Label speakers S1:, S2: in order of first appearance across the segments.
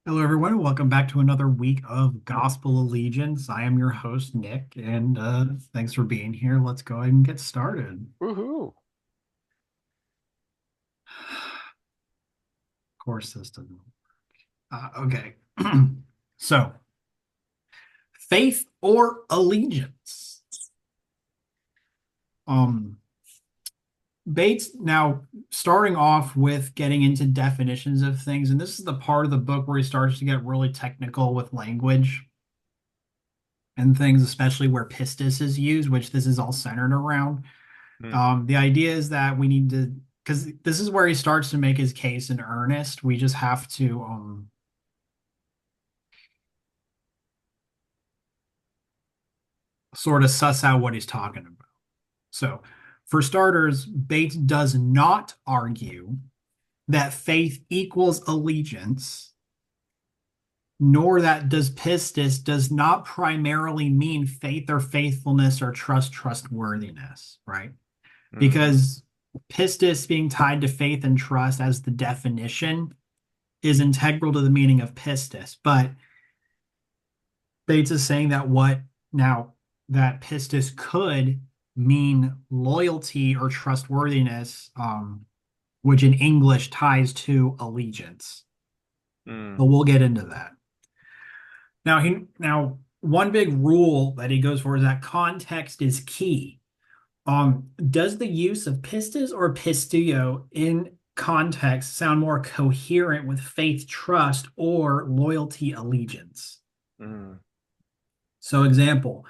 S1: Hello, everyone. Welcome back to another week of Gospel Allegiance. I am your host, Nick, and thanks for being here. Let's go ahead and get started.
S2: Woohoo.
S1: Of course, this doesn't. Okay. So, faith or allegiance? Um, Bates, now starting off with getting into definitions of things, and this is the part of the book where he starts to get really technical with language and things, especially where pistis is used, which this is all centered around.
S2: Mm.
S1: The idea is that we need to, because this is where he starts to make his case in earnest. We just have to sort of suss out what he's talking about. So, for starters, Bates does not argue that faith equals allegiance, nor that does pistis does not primarily mean faith or faithfulness or trustworthiness, right?
S2: Mm-hmm.
S1: Because pistis being tied to faith and trust as the definition is integral to the meaning of pistis. But Bates is saying that what now that pistis could mean loyalty or trustworthiness, which in English ties to allegiance.
S2: Mm.
S1: But we'll get into that. Now one big rule that he goes for is that context is key. Does the use of pistis or pistio in context sound more coherent with faith, trust, or loyalty, allegiance?
S2: Mm.
S1: So, example,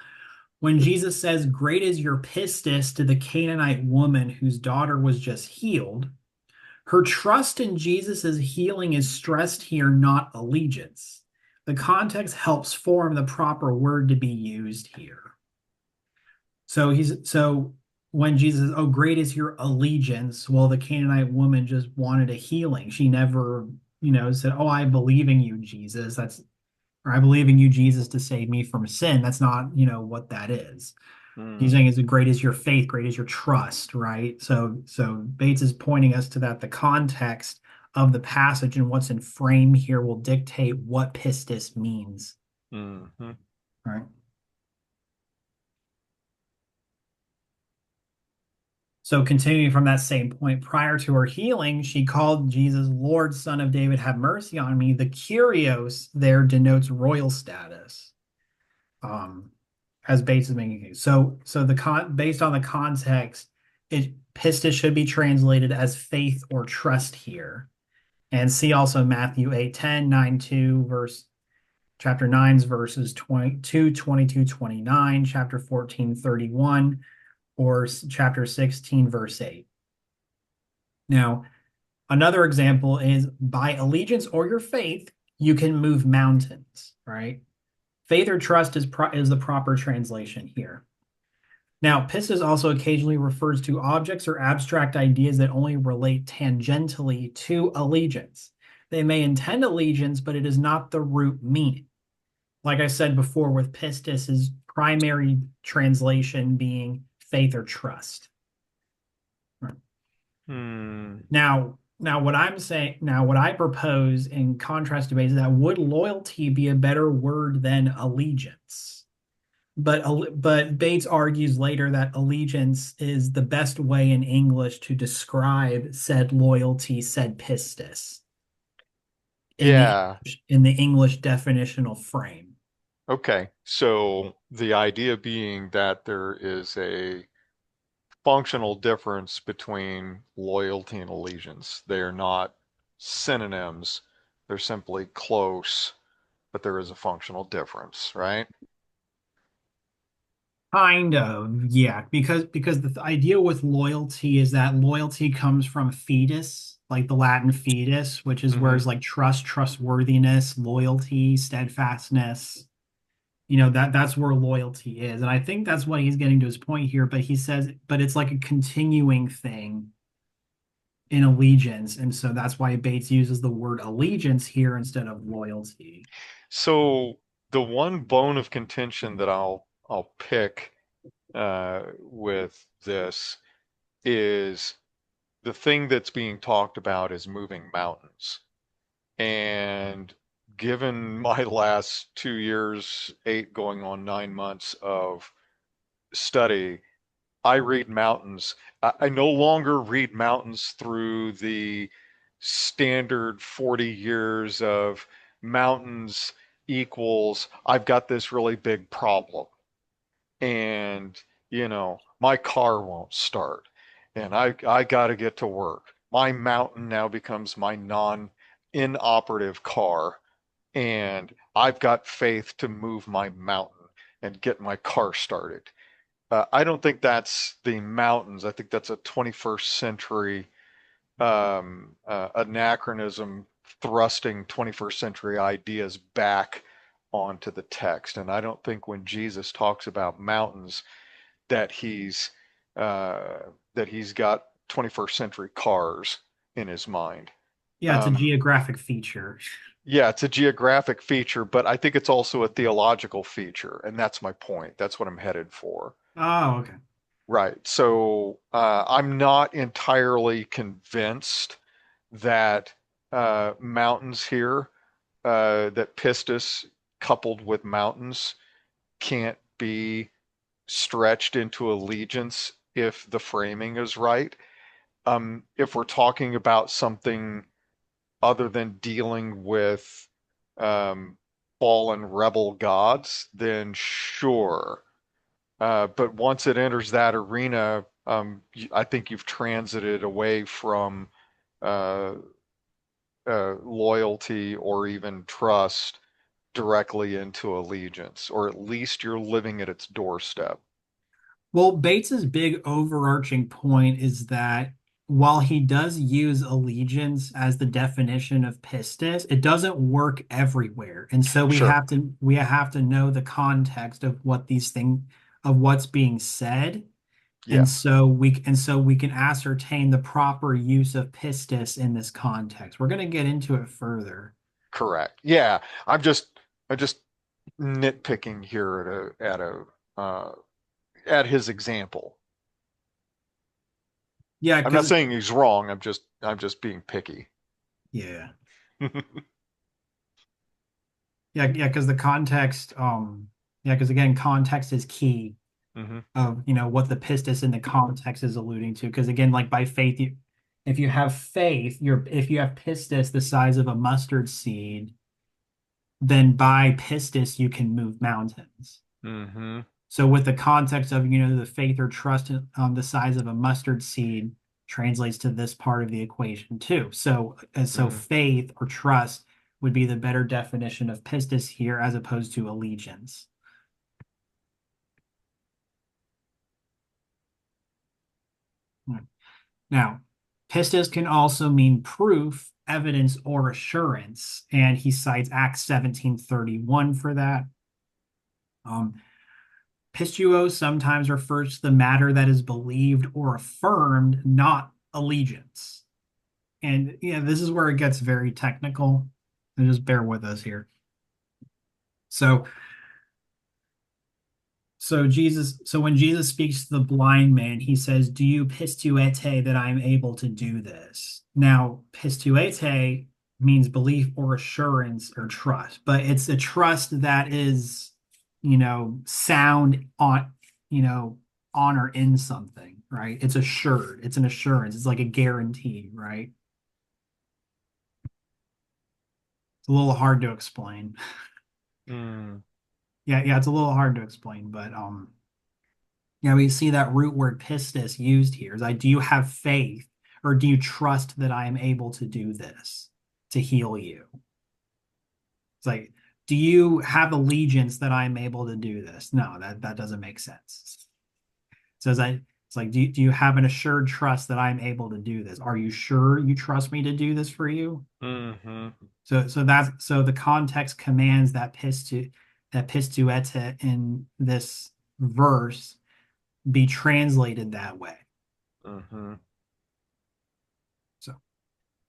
S1: when Jesus says, "Great is your pistis" to the Canaanite woman whose daughter was just healed, her trust in Jesus' healing is stressed here, not allegiance. The context helps form the proper word to be used here. So when Jesus says, "Oh, great is your allegiance," well, the Canaanite woman just wanted a healing. She never, said, "Oh, I believe in you, Jesus." Or "I believe in you, Jesus, to save me from sin." That's not, what that is. He's
S2: Mm.
S1: saying is great is your faith, great is your trust, right? So Bates is pointing us to that the context of the passage and what's in frame here will dictate what pistis means,
S2: Mm-hmm.
S1: right? So continuing from that same point, prior to her healing, she called Jesus, "Lord, Son of David, have mercy on me." The kurios there denotes royal status. Um, as Bates is making case. So the based on the context, pistis should be translated as faith or trust here. And see also Matthew 8:10, 9:2, chapter 9's verses 22, 22, 29, chapter 14, 31, or chapter 16, verse 8. Now, another example is by allegiance or your faith, you can move mountains, right? Faith or trust is the proper translation here. Now, pistis also occasionally refers to objects or abstract ideas that only relate tangentially to allegiance. They may intend allegiance, but it is not the root meaning. Like I said before, with pistis' primary translation being faith or trust.
S2: Mm.
S1: Now what I propose in contrast to Bates is that would loyalty be a better word than allegiance? But Bates argues later that allegiance is the best way in English to describe said loyalty, said pistis
S2: Yeah.
S1: In the English definitional frame.
S2: Okay. So the idea being that there is a functional difference between loyalty and allegiance. They are not synonyms. They're simply close, but there is a functional difference, right?
S1: Kind of, yeah, because the idea with loyalty is that loyalty comes from fides, like the Latin fides, which is where
S2: Mm-hmm.
S1: it's like trust, trustworthiness, loyalty, steadfastness. That's where loyalty is. And I think that's what he's getting to his point here, but he says, but it's like a continuing thing in allegiance. And so that's why Bates uses the word allegiance here instead of loyalty.
S2: So the one bone of contention that I'll pick with this is the thing that's being talked about is moving mountains. And given my last 2 years, 8 going on 9 months of study, I read mountains. I no longer read mountains through the standard 40 years of mountains equals I've got this really big problem and my car won't start and I got to get to work. My mountain now becomes my non-inoperative car and I've got faith to move my mountain and get my car started. I don't think that's the mountains. I think that's a 21st century anachronism thrusting 21st century ideas back onto the text. And I don't think when Jesus talks about mountains that uh, he's got 21st century cars in his mind.
S1: Yeah, it's a
S2: Um,
S1: geographic feature.
S2: yeah, it's a geographic feature, but I think it's also a theological feature, and that's my point. That's what I'm headed for.
S1: Oh, okay.
S2: Right. So I'm not entirely convinced that mountains here, that pistis coupled with mountains can't be stretched into allegiance if the framing is right. If we're talking about something other than dealing with um, fallen rebel gods, then sure. But once it enters that arena, I think you've transited away from uh, loyalty or even trust directly into allegiance, or at least you're living at its doorstep.
S1: Well, Bates's big overarching point is that while he does use allegiance as the definition of pistis, it doesn't work everywhere. And so
S2: Sure.
S1: we have to know the context of what these things of what's being said.
S2: Yes.
S1: And so we can ascertain the proper use of pistis in this context. We're going to get into it further.
S2: Correct. Yeah. I'm just nitpicking here at his example.
S1: Yeah,
S2: I'm not
S1: because
S2: saying he's wrong. I'm just being picky.
S1: yeah. Yeah, because the context, yeah, because again, context is key
S2: Hmm.
S1: of, what the pistis in the context is alluding to. Because again, like by faith, if you have faith, if you have pistis the size of a mustard seed, then by pistis you can move mountains.
S2: Hmm.
S1: So with the context of, the faith or trust the size of a mustard seed translates to this part of the equation too. So
S2: Hmm.
S1: faith or trust would be the better definition of pistis here as opposed to allegiance. Now, pistis can also mean proof, evidence, or assurance, and he cites Acts 17:31 for that. Um, Pistuo sometimes refers to the matter that is believed or affirmed, not allegiance. And yeah, this is where it gets very technical. And just bear with us here. So so when Jesus speaks to the blind man, he says, "Do you pistuete that I am able to do this?" Now, pistuete means belief or assurance or trust, but it's a trust that is, sound on, you know, on or in something, right? It's assured. It's an assurance. It's like a guarantee, right? It's a little hard to explain.
S2: Mm.
S1: Yeah, it's a little hard to explain, but yeah, we see that root word pistis used here. Is like, do you have faith or do you trust that I am able to do this to heal you? It's like, do you have allegiance that I'm able to do this? No, that doesn't make sense. So it's like, do you have an assured trust that I'm able to do this? Are you sure you trust me to do this for you?
S2: Hmm.
S1: So the context commands that pistueta in this verse be translated that way.
S2: Hmm.
S1: So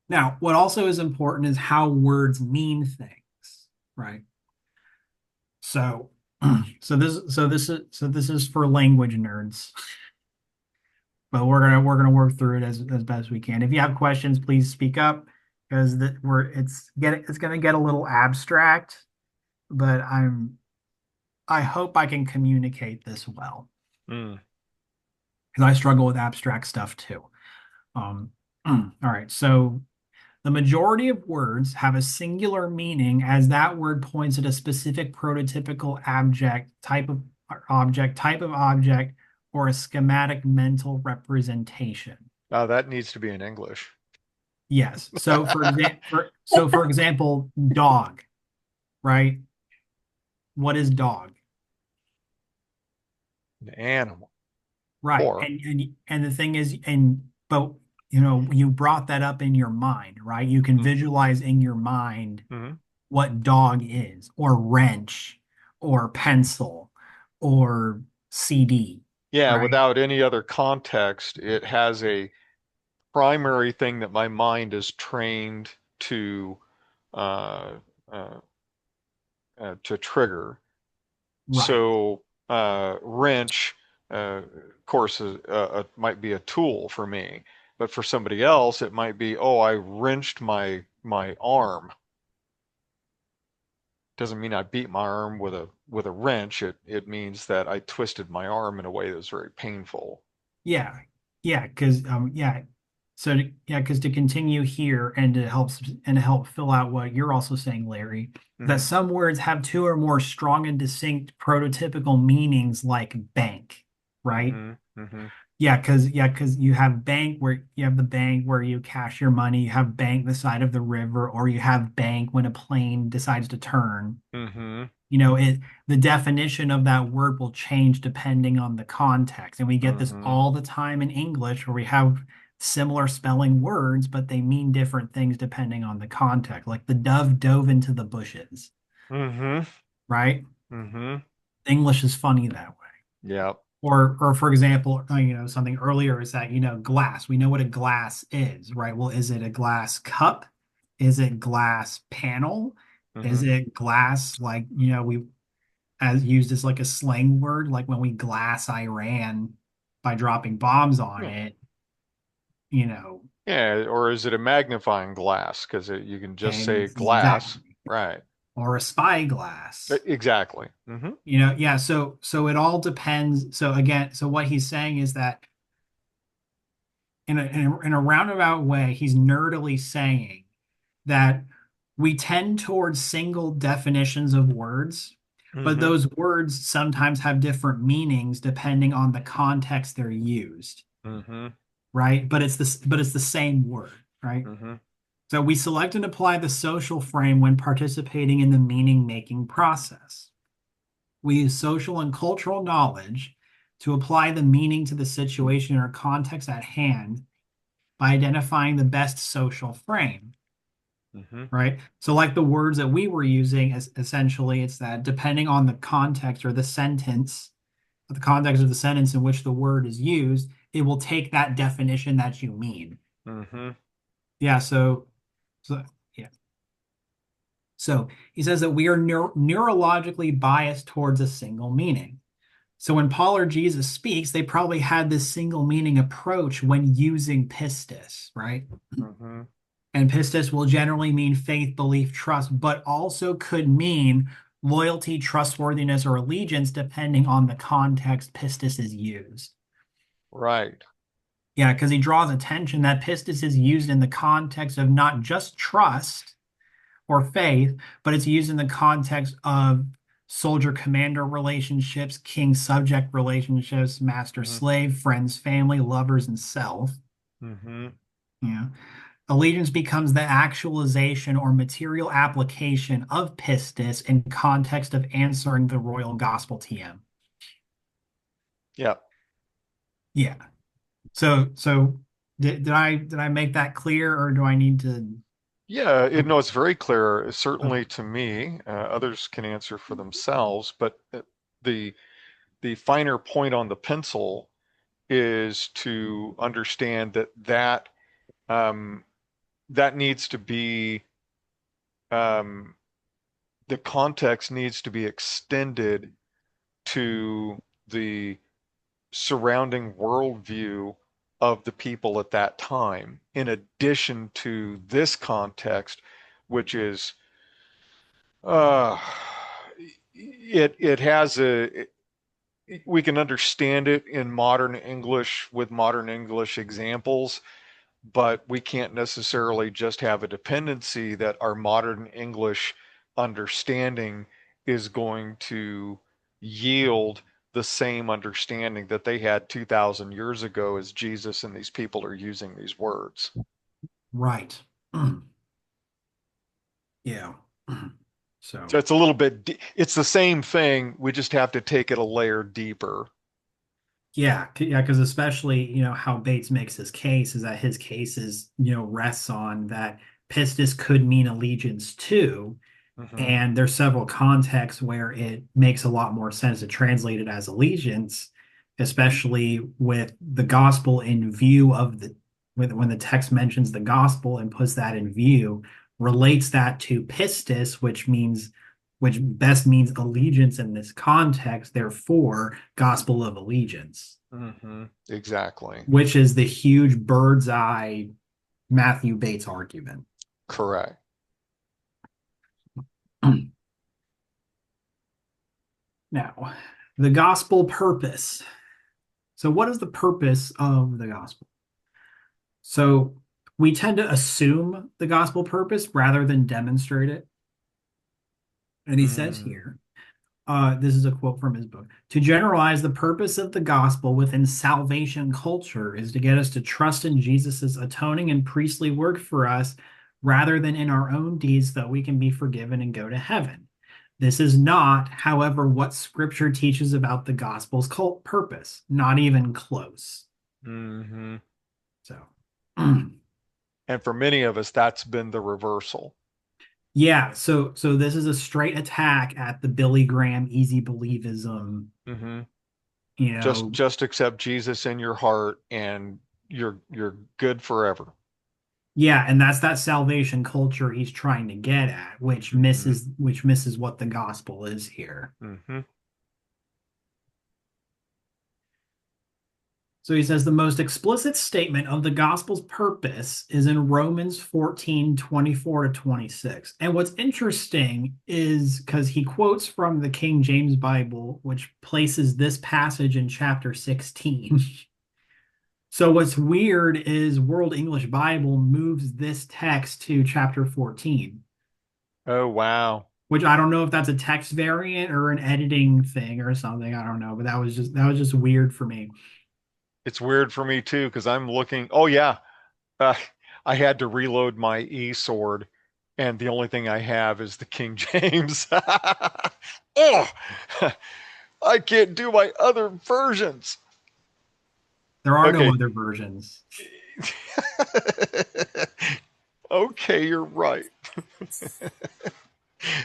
S1: now, what also is important is how words mean things, right? So, this is for language nerds, but we're gonna work through it as best we can. If you have questions, please speak up. because it's going to get a little abstract, but I hope I can communicate this well
S2: Mm.
S1: because I struggle with abstract stuff too. Um, all right, so the majority of words have a singular meaning as that word points at a specific prototypical type of object, or a schematic mental representation.
S2: That needs to be in English.
S1: Yes. So for example, dog, right? What is dog?
S2: An animal.
S1: Right.
S2: Or,
S1: And the thing is, but you brought that up in your mind, right? You can
S2: mm,
S1: visualize in your mind
S2: mm-hmm.
S1: what dog is, or wrench, or pencil, or CD,
S2: Yeah,
S1: right?
S2: without any other context, it has a primary thing that my mind is trained to uh, uh, to trigger.
S1: Right.
S2: So wrench, of course, might be a tool for me, but for somebody else, it might be, oh, I wrenched my arm. Doesn't mean I beat my arm with a wrench. It means that I twisted my arm in a way that was very painful.
S1: Yeah. Yeah, because yeah, because to continue here and to help fill out what you're also saying, Larry, that
S2: Hmm.
S1: some words have two or more strong and distinct prototypical meanings like bank, right?
S2: Hmm. Hmm.
S1: Yeah, because you have bank where you have the bank where you cash your money, you have bank the side of the river, or you have bank when a plane decides to turn.
S2: Hmm.
S1: The definition of that word will change depending on the context. And we get this
S2: Hmm.
S1: all the time in English where we have similar spelling words, but they mean different things depending on the context. Like the dove dove into the bushes,
S2: Hmm.
S1: right?
S2: Hmm.
S1: English is funny that way.
S2: Yeah.
S1: Or for example, something earlier is that, glass. We know what a glass is, right? Well, is it a glass cup? Is it glass panel? Is
S2: Hmm.
S1: it glass like, we as used as like a slang word, like when we glass Iran by dropping bombs on
S2: Yeah.
S1: it, you know,
S2: Yeah. Or is it a magnifying glass? Because you can just say glass.
S1: exactly.
S2: Right.
S1: Or a spyglass.
S2: Exactly. Hmm.
S1: Yeah, so it all depends. So again, so what he's saying is that in a roundabout way, he's nerdily saying that we tend towards single definitions of words, but
S2: Hmm.
S1: those words sometimes have different meanings depending on the context they're used,
S2: Hmm.
S1: right? But it's the same word, right?
S2: Hmm.
S1: So we select and apply the social frame when participating in the meaning making process. We use social and cultural knowledge to apply the meaning to the situation or context at hand by identifying the best social frame,
S2: Hmm.
S1: right? So, like the words that we were using, essentially, it's that depending on the context or the context of the sentence in which the word is used, it will take that definition that you mean.
S2: Hmm.
S1: Yeah. So yeah. So he says that we are neurologically biased towards a single meaning. So when Paul or Jesus speaks, they probably had this single meaning approach when using pistis, right?
S2: Hmm.
S1: And pistis will generally mean faith, belief, trust, but also could mean loyalty, trustworthiness, or allegiance, depending on the context pistis is used.
S2: Right.
S1: Yeah, because he draws attention that pistis is used in the context of not just trust or faith, but it's used in the context of soldier commander relationships, king subject relationships, master
S2: Hmm.
S1: slave, friends, family, lovers, and self.
S2: Hmm.
S1: Yeah. Allegiance becomes the actualization or material application of pistis in context of answering the royal gospel TM.
S2: Yeah.
S1: Yeah. So did I make that clear, or do I need to?
S2: Yeah, no, it's very clear,
S1: Okay.
S2: certainly to me. Others can answer for themselves, but the the finer point on the pencil is to understand that um, that needs to be um, the context needs to be extended to the surrounding worldview of the people at that time, in addition to this context, which is uh, it has a we can understand it in modern English with modern English examples, but we can't necessarily just have a dependency that our modern English understanding is going to yield the same understanding that they had 2,000 years ago as Jesus and these people are using these words.
S1: Right. Yeah.
S2: So
S1: So
S2: it's a little bit, it's the same thing. We just have to take it a layer deeper.
S1: yeah, yeah, because especially, how Bates makes his case is that his case is, rests on that pistis could mean allegiance to,
S2: Hmm.
S1: and there's several contexts where it makes a lot more sense to translate it as allegiance, especially with the gospel in view of when the text mentions the gospel and puts that in view, relates that to pistis, which best means allegiance in this context, therefore gospel of allegiance,
S2: Hmm. Exactly.
S1: which is the huge bird's eye Matthew Bates argument.
S2: Correct.
S1: Now, the gospel purpose. So, what is the purpose of the gospel? So, we tend to assume the gospel purpose rather than demonstrate it. And he says
S2: Mm.
S1: here, this is a quote from his book: to generalize the purpose of the gospel within salvation culture is to get us to trust in Jesus's atoning and priestly work for us rather than in our own deeds, so that we can be forgiven and go to heaven. This is not, however, what scripture teaches about the gospel's cult purpose, not even close.
S2: Hmm.
S1: So,
S2: And for many of us, that's been the reversal.
S1: yeah, so this is a straight attack at the Billy Graham easy believism,
S2: Hmm.
S1: you
S2: Just
S1: know.
S2: just accept Jesus in your heart and you're good forever.
S1: Yeah, and that's that salvation culture he's trying to get at, which
S2: Hmm.
S1: misses what the gospel is here.
S2: Hmm.
S1: So he says the most explicit statement of the gospel's purpose is in Romans 14:24 to 26. And what's interesting is because he quotes from the King James Bible, which places this passage in chapter 16. So what's weird is World English Bible moves this text to chapter 14,
S2: Oh, wow.
S1: which I don't know if that's a text variant or an editing thing or something. I don't know, but that was just weird for me.
S2: It's weird for me too, because I'm looking. Oh, yeah. Uh, I had to reload my e-sword, and the only thing I have is the King James. Oh, I can't do my other versions.
S1: There are no
S2: Okay.
S1: other versions.
S2: Okay, you're right.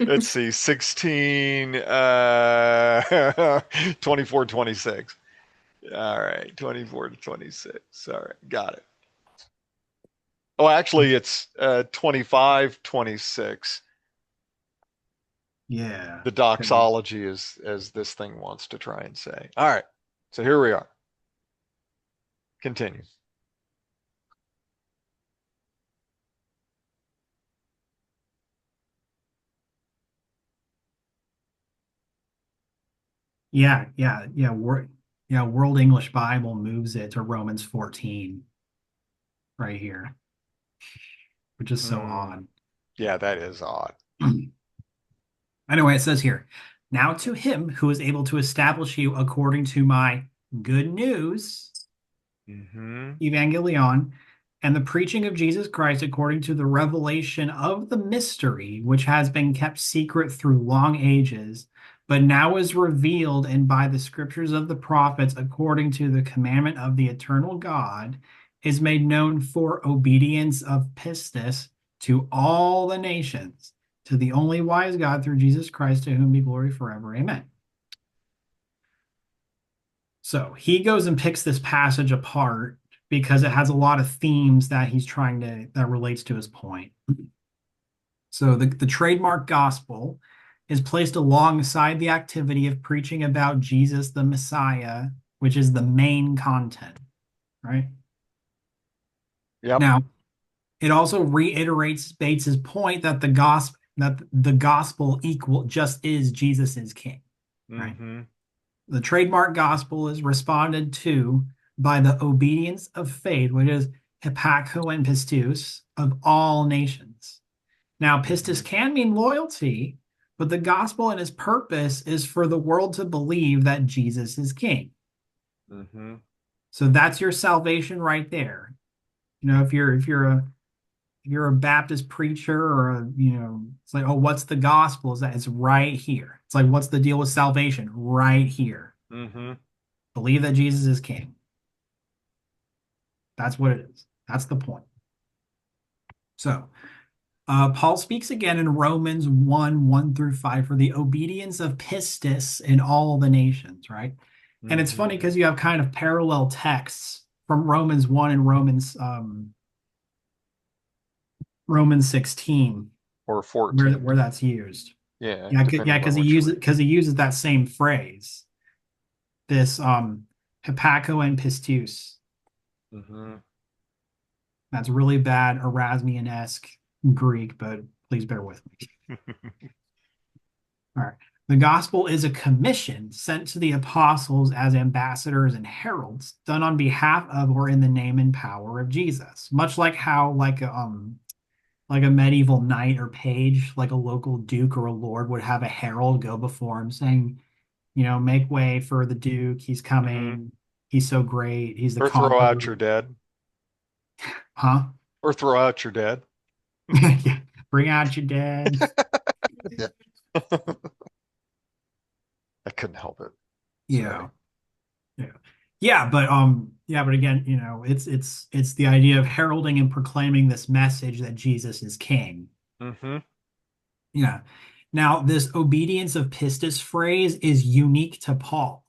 S2: Let's see, 16, 24, 26. All right, 24 to 26. All right, got it. Oh, actually, it's 25, 26.
S1: Yeah.
S2: The doxology is as this thing wants to try and say. All right, so here we are. Continue.
S1: Yeah. World English Bible moves it to Romans 14 right here, which is so
S2: Hmm.
S1: odd.
S2: Yeah, that is odd.
S1: Anyway, it says here, now to him who is able to establish you according to my good news,
S2: Hmm.
S1: Evangelion, and the preaching of Jesus Christ according to the revelation of the mystery, which has been kept secret through long ages, but now is revealed and by the scriptures of the prophets according to the commandment of the eternal God, is made known for obedience of pistis to all the nations, to the only wise God through Jesus Christ, to whom be glory forever. Amen. So he goes and picks this passage apart because it has a lot of themes that he's trying to that relates to his point. So the trademark gospel is placed alongside the activity of preaching about Jesus the Messiah, which is the main content, right?
S2: Yep.
S1: Now, it also reiterates Bates's point that the gospel equal just is Jesus is king, right?
S2: Mm-hmm.
S1: The trademark gospel is responded to by the obedience of faith, which is hypako and pistis of all nations. Now,
S2: Mm-hmm.
S1: pistis can mean loyalty, but the gospel and its purpose is for the world to believe that Jesus is king.
S2: Mm-hmm.
S1: So that's your salvation right there. If you're a Baptist preacher or it's like, oh, what's the gospel? Is that it's right here. It's like, what's the deal with salvation? Right here.
S2: Mm-hmm.
S1: Believe that Jesus is king. That's what it is. That's the point. So Paul speaks again in Romans 1, 1 through 5 for the obedience of pistis in all the nations, right? And it's
S2: Mm-hmm.
S1: funny because you have kind of parallel texts from Romans 1 and Romans 16
S2: Or
S1: where
S2: 14.
S1: that's used.
S2: Yeah,
S1: Yeah,
S2: depending on
S1: because he
S2: what you
S1: uses
S2: read.
S1: because he uses that same phrase, this hypako and pistis.
S2: Mm-hmm.
S1: That's really bad Erasmian-esque Greek, but please bear with me. All right. The gospel is a commission sent to the apostles as ambassadors and heralds, done on behalf of or in the name and power of Jesus. Much like how like a medieval knight or page, like a local duke or a lord would have a herald go before him saying, make way for the duke. He's
S2: Mm-hmm.
S1: coming. He's so great. He's the
S2: Or throw out
S1: conqueror.
S2: your dead.
S1: Huh?
S2: Or throw out your dead.
S1: Yeah. Bring out your dead.
S2: Yeah. I couldn't help it.
S1: Yeah.
S2: Sorry.
S1: Yeah. Yeah, but again, it's the idea of heralding and proclaiming this message that Jesus is king.
S2: Mm-hmm.
S1: Yeah. Now, this obedience of pistis phrase is unique to Paul.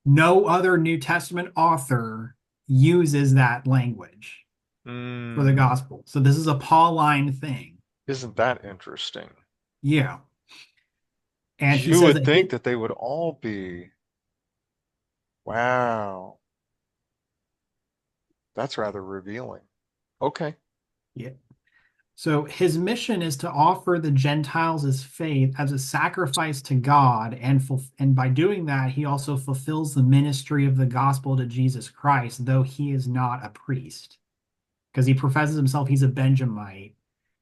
S1: No other New Testament author uses that language for the
S2: Mm.
S1: gospel. So this is a Pauline thing.
S2: Isn't that interesting?
S1: Yeah. And he
S2: You
S1: says
S2: would
S1: that
S2: think that they would all be. Wow. That's rather revealing. Okay.
S1: yeah. So his mission is to offer the Gentiles his faith as a sacrifice to God, and by doing that, he also fulfills the ministry of the gospel to Jesus Christ, though he is not a priest, because he professes himself he's a Benjamite,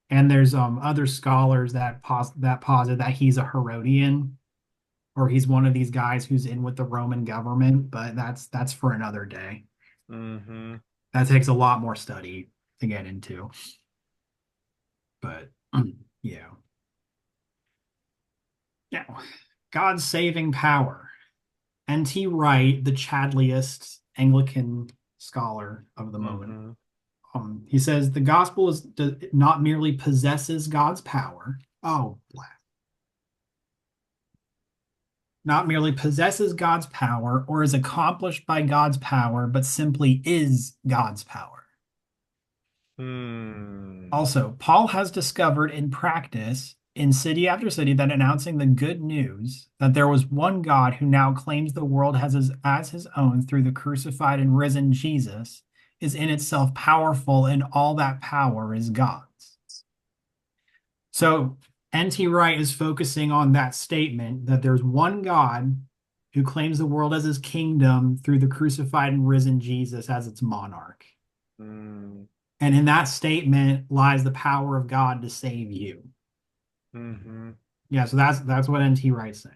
S1: and there's other scholars that posit that he's a Herodian, or he's one of these guys who's in with the Roman government, but that's for another day.
S2: Mm-hmm.
S1: That takes a lot more study to get into, but yeah. Yeah. God's saving power. N.T. Wright, the Chadliest Anglican scholar of the moment,
S2: Mm-hmm.
S1: he says the gospel not merely possesses God's power. Oh, not merely possesses God's power or is accomplished by God's power, but simply is God's power.
S2: Hmm.
S1: Also, Paul has discovered in practice, in city after city, that announcing the good news that there was one God who now claims the world as his own through the crucified and risen Jesus is in itself powerful, and all that power is God's. So, N.T. Wright is focusing on that statement that there's one God who claims the world as his kingdom through the crucified and risen Jesus as its monarch.
S2: Mm.
S1: And in that statement lies the power of God to save you.
S2: Mm-hmm.
S1: Yeah, so that's what N.T. Wright's saying.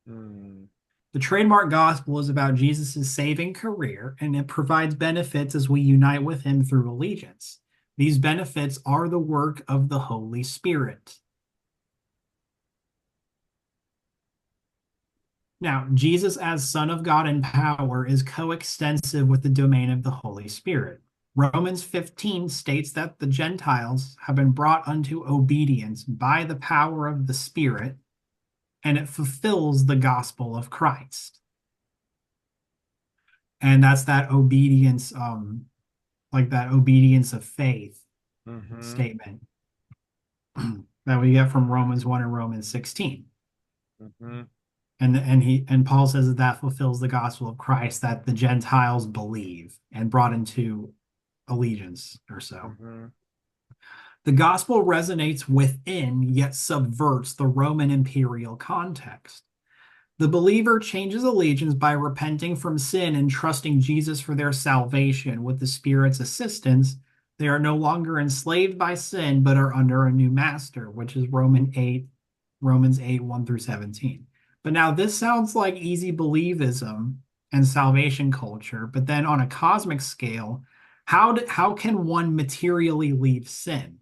S2: Mm.
S1: The trademark gospel is about Jesus' saving career, and it provides benefits as we unite with him through allegiance. These benefits are the work of the Holy Spirit. Now, Jesus as Son of God in power is coextensive with the domain of the Holy Spirit. Romans 15 states that the Gentiles have been brought unto obedience by the power of the Spirit, and it fulfills the gospel of Christ. And that's that obedience, like that obedience of faith
S2: Mm-hmm.
S1: statement that we get from Romans 1 and Romans 16.
S2: Mm-hmm.
S1: And Paul says that fulfills the gospel of Christ that the Gentiles believe and brought into allegiance or so.
S2: Mm-hmm.
S1: The gospel resonates within, yet subverts the Roman imperial context. The believer changes allegiance by repenting from sin and trusting Jesus for their salvation. With the Spirit's assistance, they are no longer enslaved by sin, but are under a new master, which is Romans 8, 1 through 17. But now this sounds like easy believism and salvation culture, but then on a cosmic scale, how can one materially leave sin?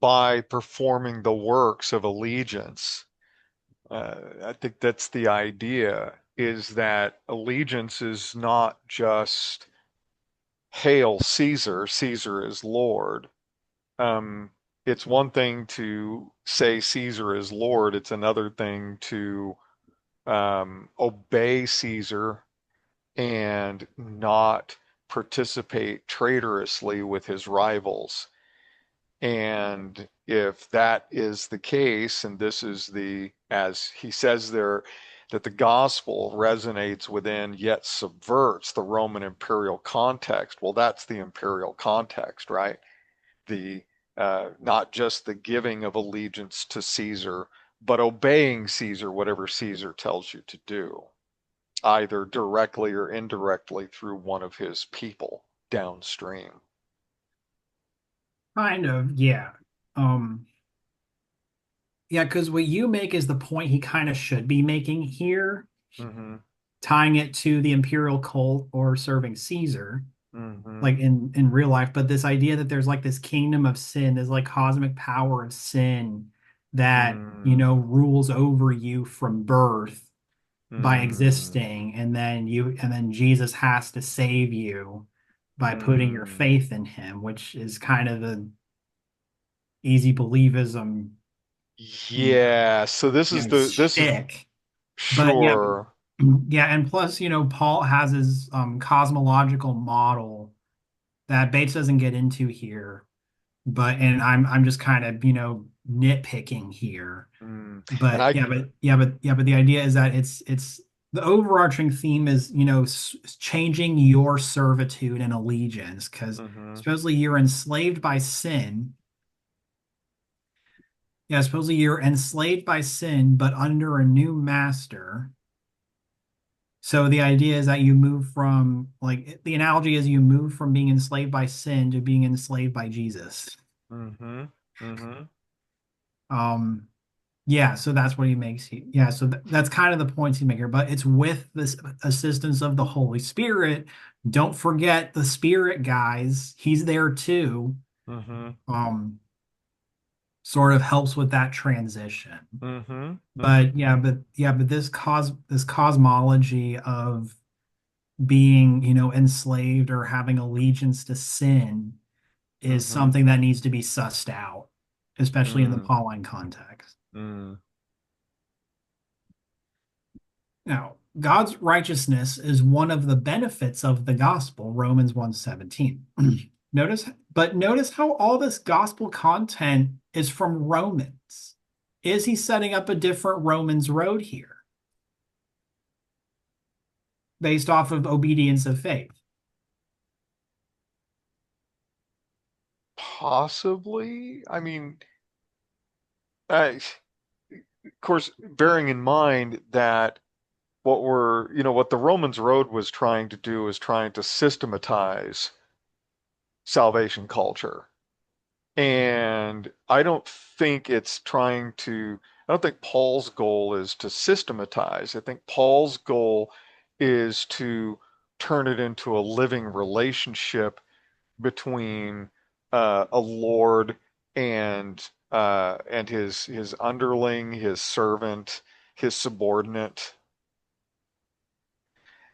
S2: By performing the works of allegiance. I think that's the idea, is that allegiance is not just hail Caesar, Caesar is Lord. Um, it's one thing to say Caesar is Lord, it's another thing to obey Caesar and not participate traitorously with his rivals. And if that is the case, and this is as he says there, that the gospel resonates within yet subverts the Roman imperial context, well, that's the imperial context, right? The not just the giving of allegiance to Caesar, but obeying Caesar, whatever Caesar tells you to do, either directly or indirectly through one of his people downstream.
S1: Kind of, yeah. Um, yeah, because what you make is the point he kind of should be making here,
S2: Mm-hmm.
S1: tying it to the imperial cult or serving Caesar,
S2: Mm-hmm.
S1: like in real life. But this idea that there's like this kingdom of sin, this like cosmic power of sin that,
S2: Mm,
S1: rules over you from birth by
S2: mm,
S1: existing, and then Jesus has to save you by putting your
S2: mm.
S1: faith in him, which is kind of the easy believism,
S2: Yeah, so this is
S1: shtick. But yeah,
S2: sure.
S1: yeah, and plus, Paul has his cosmological model that Bates doesn't get into here. But and I'm just kind of, nitpicking here.
S2: Mm. And
S1: But
S2: I
S1: yeah, but the idea is that it's the overarching theme is, changing your servitude and allegiance because
S2: mhm,
S1: supposedly you're enslaved by sin. Yeah, supposedly you're enslaved by sin, but under a new master. So the idea is that you move from, like, the analogy is you move from being enslaved by sin to being enslaved by Jesus.
S2: mhm, mhm,
S1: Um, yeah, so that's what he makes. Yeah, so that's kind of the points he makes here, but it's with this assistance of the Holy Spirit. Don't forget the Spirit, guys. He's there too.
S2: mhm,
S1: Um, Sort of helps with that transition.
S2: mhm,
S1: But
S2: mhm,
S1: yeah, but this cosmology of being, enslaved or having allegiance to sin is
S2: mhm,
S1: something that needs to be sussed out, especially in the
S2: mm,
S1: Pauline context.
S2: mm,
S1: Now, God's righteousness is one of the benefits of the gospel, Romans 1:17. Notice how all this gospel content is from Romans. Is he setting up a different Romans road here based off of obedience of faith?
S2: possibly. I mean, of course, bearing in mind that what the Romans road was trying to do is trying to systematize salvation culture. And I don't think Paul's goal is to systematize. I think Paul's goal is to turn it into a living relationship between a Lord and his underling, his servant, his subordinate.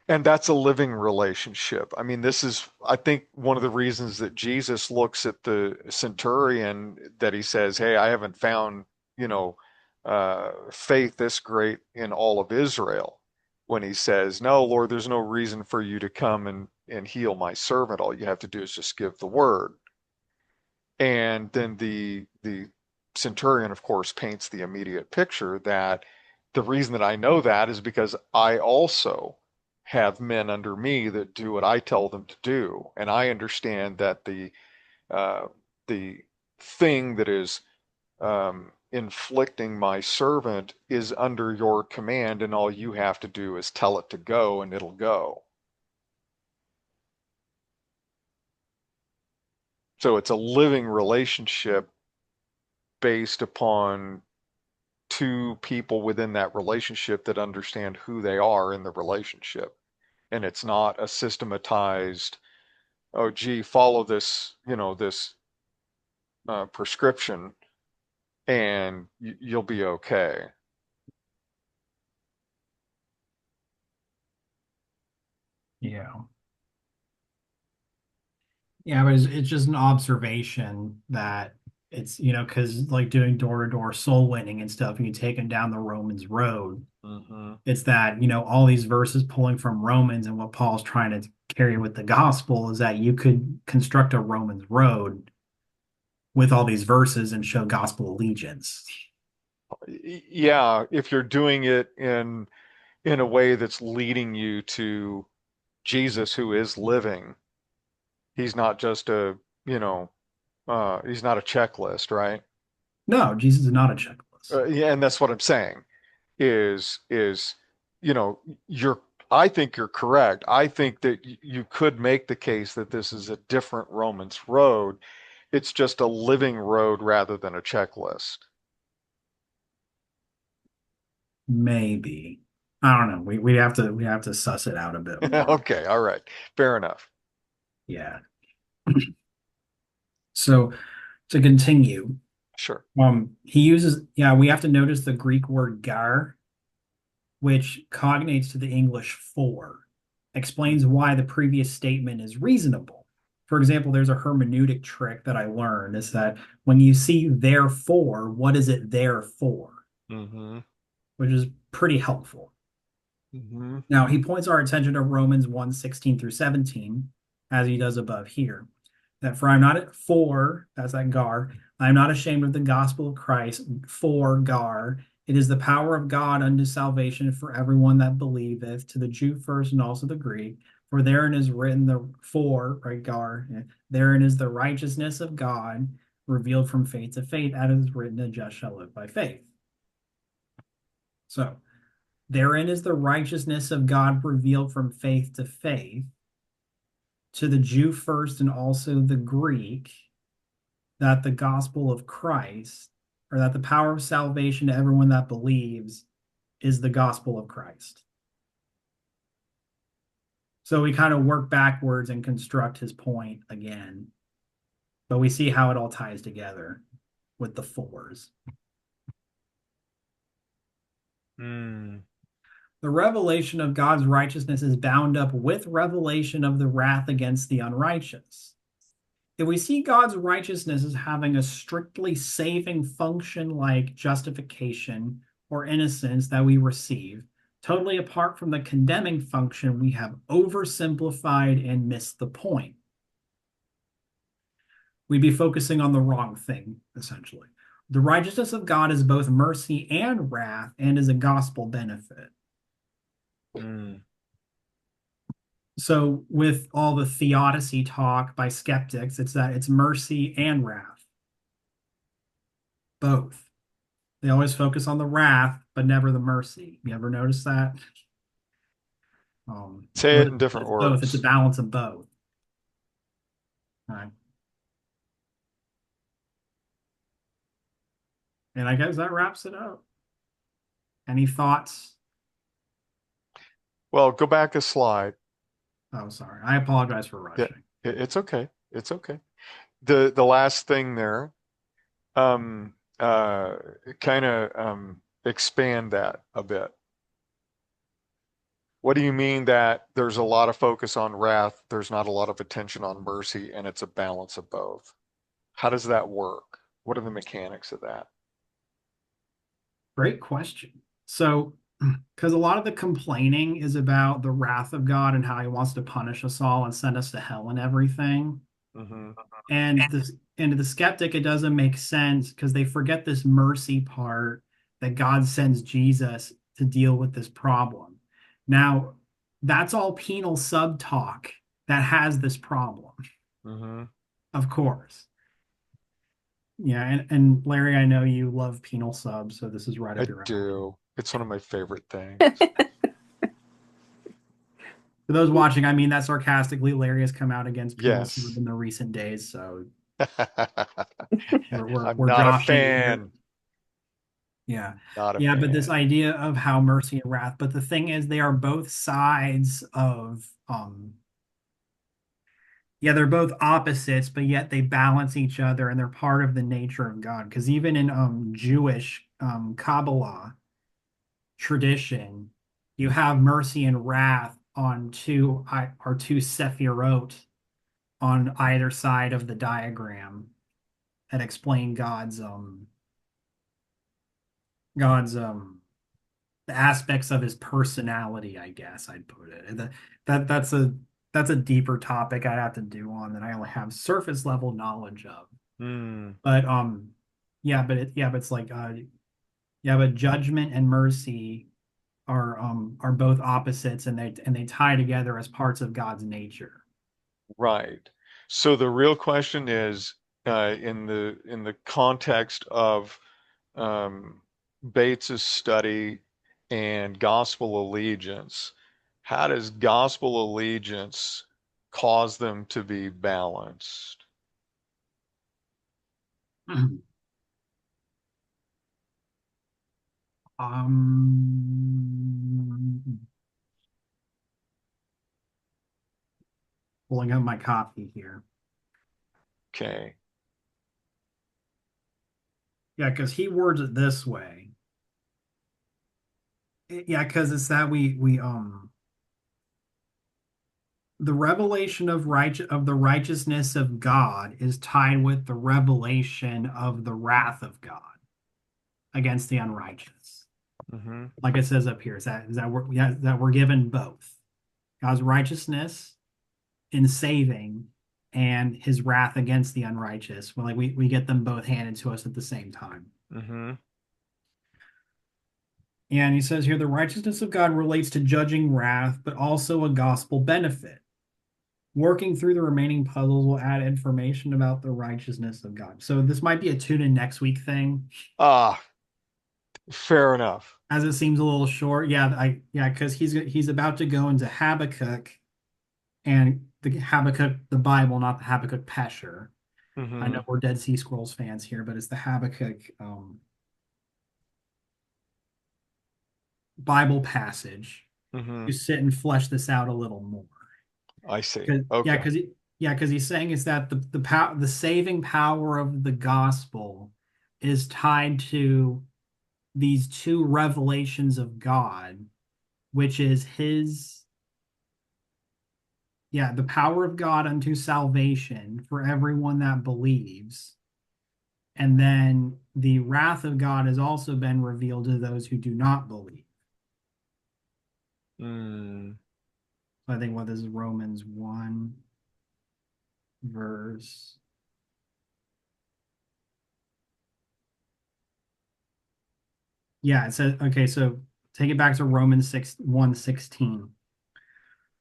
S2: And that's a living relationship. I mean, I think, one of the reasons that Jesus looks at the centurion, that he says, "Hey, I haven't found, faith this great in all of Israel." When he says, "No, Lord, there's no reason for you to come and heal my servant. All you have to do is just give the word." And then the centurion, of course, paints the immediate picture that the reason that I know that is because I also have men under me that do what I tell them to do. And I understand that uh, the thing that is inflicting my servant is under your command, and all you have to do is tell it to go, and it'll go. So it's a living relationship based upon two people within that relationship that understand who they are in the relationship. And it's not a systematized, oh, gee, follow this, this prescription and you'll be okay.
S1: Yeah. Yeah, but it's just an observation that it's, because like doing door to door soul winning and stuff, and you take them down the Romans road.
S2: Hmm.
S1: It's that, all these verses pulling from Romans and what Paul's trying to carry with the gospel is that you could construct a Romans road with all these verses and show gospel allegiance.
S2: Yeah, if you're doing it in a way that's leading you to Jesus who is living, he's not just he's not a checklist, right?
S1: No, Jesus is not a checklist.
S2: Yeah, and that's what I'm saying is you know you're I think you're correct. I think that you could make the case that this is a different Romans road. It's just a living road rather than a checklist.
S1: Maybe. I don't know. We have to suss it out a bit more.
S2: Okay, all right. Fair enough.
S1: Yeah. So to continue,
S2: Sure.
S1: he uses, yeah, we have to notice the Greek word gar, which cognates to the English for, explains why the previous statement is reasonable. For example, there's a hermeneutic trick that I learned is that when you see therefore, what is it there for?
S2: Mm-hmm.
S1: Which is pretty helpful.
S2: Mm-hmm.
S1: Now, he points our attention to Romans 1:16 through 17, as he does above here. That for I'm not for, that's that gar, I'm not ashamed of the gospel of Christ, for gar. It is the power of God unto salvation for everyone that believeth, to the Jew first and also the Greek. For therein is written the for, right, gar, therein is the righteousness of God revealed from faith to faith, as it is written, the just shall live by faith. So therein is the righteousness of God revealed from faith to faith, to the Jew first and also the Greek, that the gospel of Christ, or that the power of salvation to everyone that believes, is the gospel of Christ. So we kind of work backwards and construct his point again, but we see how it all ties together with the fours.
S2: Mm.
S1: The revelation of God's righteousness is bound up with revelation of the wrath against the unrighteous. If we see God's righteousness as having a strictly saving function like justification or innocence that we receive, totally apart from the condemning function, we have oversimplified and missed the point. We'd be focusing on the wrong thing, essentially. The righteousness of God is both mercy and wrath and is a gospel benefit.
S2: Mm.
S1: So, with all the theodicy talk by skeptics, it's that it's mercy and wrath, both. They always focus on the wrath, but never the mercy. You ever notice that?
S2: Say
S1: But
S2: it in different
S1: it's both. It's a
S2: words.
S1: balance of both. All right. And I guess that wraps it up. Any thoughts?
S2: Well, go back a slide.
S1: Oh, sorry. I apologize for
S2: Yeah,
S1: rushing.
S2: it's okay. It's okay. The last thing there, um, uh, kind of expand that a bit. What do you mean that there's a lot of focus on wrath, there's not a lot of attention on mercy, and it's a balance of both? How does that work? What are the mechanics of that?
S1: Great question. So, because a lot of the complaining is about the wrath of God and how he wants to punish us all and send us to hell and everything.
S2: Hmm.
S1: And to the skeptic, it doesn't make sense because they forget this mercy part that God sends Jesus to deal with this problem. Now, That's all penal sub talk that has this problem,
S2: Hmm.
S1: of course. Yeah, and Larry, I know you love penal sub, so this is right
S2: I
S1: up your alley.
S2: do. It's one of my favorite things.
S1: For those watching, I mean that sarcastically. Larry has come out against penal sub
S2: Yes.
S1: in the recent days, so we're
S2: I'm not a
S1: joshing here.
S2: fan.
S1: Yeah.
S2: Not a
S1: Yeah, but this
S2: fan.
S1: idea of how mercy and wrath, but the thing is they are both sides of yeah, they're both opposites, but yet they balance each other and they're part of the nature of God. Because even in Jewish Kabbalah tradition, you have mercy and wrath on two sephirot on either side of the diagram that explain God's the aspects of his personality, I guess I'd put it. And that's a deeper topic I'd have to do on that I only have surface level knowledge of.
S2: Hmm.
S1: But but it's like yeah, but judgment and mercy are both opposites and they tie together as parts of God's nature.
S2: Right. So the real question is, in the context of um, Bates's study and gospel allegiance, how does gospel allegiance cause them to be balanced?
S1: Um, Pulling up my copy here.
S2: Okay.
S1: Yeah, because he words it this way. Yeah, because it's that we the revelation of the righteousness of God is tied with the revelation of the wrath of God against the unrighteous.
S2: Mm-hmm.
S1: Like it says up here, that we're given both God's righteousness in saving and his wrath against the unrighteous. Well, like we get them both handed to us at the same time.
S2: Mm-hmm.
S1: And he says here the righteousness of God relates to judging wrath, but also a gospel benefit. Working through the remaining puzzles will add information about the righteousness of God. So this might be a tune in next week thing,
S2: Ah, fair enough.
S1: as it seems a little short. Yeah, because he's about to go into Habakkuk and the Habakkuk, the Bible, not the Habakkuk Pesher. I know
S2: Mm-hmm.
S1: we're Dead Sea Scrolls fans here, but it's the Habakkuk Bible passage
S2: Mm-hmm.
S1: to sit and flesh this out a little more.
S2: I see.
S1: Because yeah,
S2: Okay.
S1: because he's saying is that the saving power of the gospel is tied to these two revelations of God, which is his yeah, the power of God unto salvation for everyone that believes. And then the wrath of God has also been revealed to those who do not believe.
S2: Mm,
S1: So I think what this is Romans 1 verse. Yeah, it says okay, so take it back to Romans 6 1:16.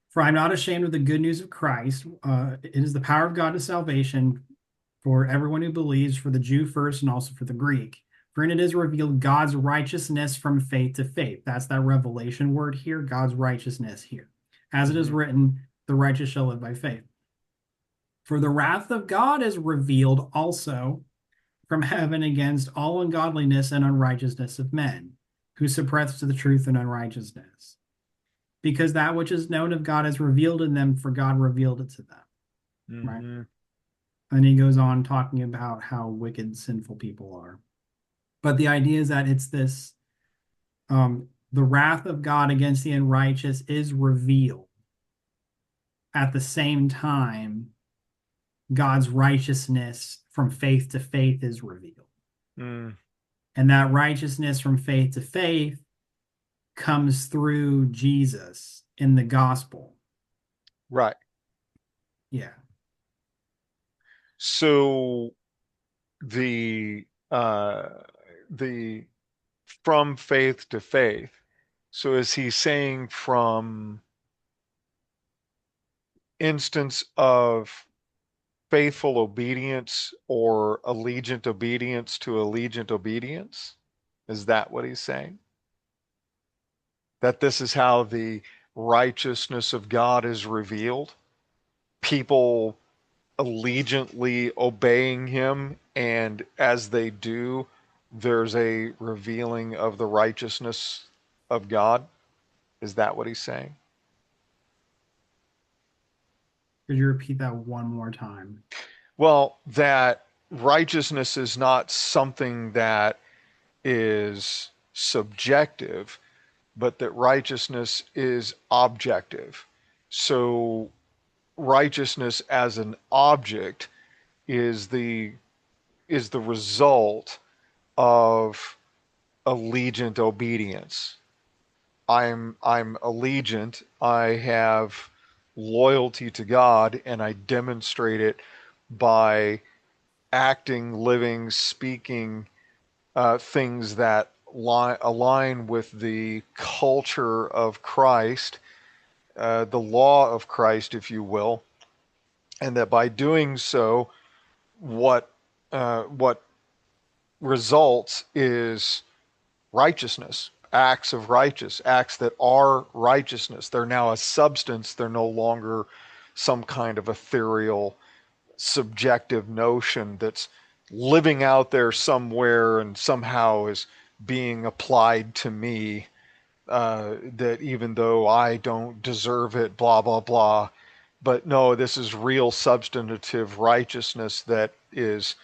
S1: For I'm not ashamed of the good news of Christ. It is the power of God to salvation for everyone who believes, for the Jew first and also for the Greek. For in it is revealed God's righteousness from faith to faith. That's that revelation word here, God's righteousness here. As it is
S2: mm-hmm.
S1: written, the righteous shall live by faith. For the wrath of God is revealed also from heaven against all ungodliness and unrighteousness of men, who suppress the truth and unrighteousness. Because that which is known of God is revealed in them, for God revealed it to them. Right.
S2: Mm-hmm.
S1: And he goes on talking about how wicked, sinful people are. But the idea is that it's this the wrath of God against the unrighteous is revealed at the same time God's righteousness from faith to faith is revealed.
S2: Mm,
S1: And that righteousness from faith to faith comes through Jesus in the gospel.
S2: right.
S1: Yeah.
S2: So the uh the from faith to faith. So is he saying from instance of faithful obedience or allegiant obedience to allegiant obedience? Is that what he's saying? That this is how the righteousness of God is revealed? People allegiantly obeying him, and as they do, there's a revealing of the righteousness of God? Is that what he's saying?
S1: Could you repeat that one more time?
S2: Well, that righteousness is not something that is subjective, but that righteousness is objective. So righteousness as an object is the result of allegiant obedience. I'm allegiant. I have loyalty to God, and I demonstrate it by acting, living, speaking things that align with the culture of Christ, the law of Christ, if you will, and that by doing so, what results is righteousness, acts of righteous, acts that are righteousness. They're now a substance. They're no longer some kind of ethereal, subjective notion that's living out there somewhere and somehow is being applied to me, that even though I don't deserve it, blah, blah, blah. But no, this is real substantive righteousness that is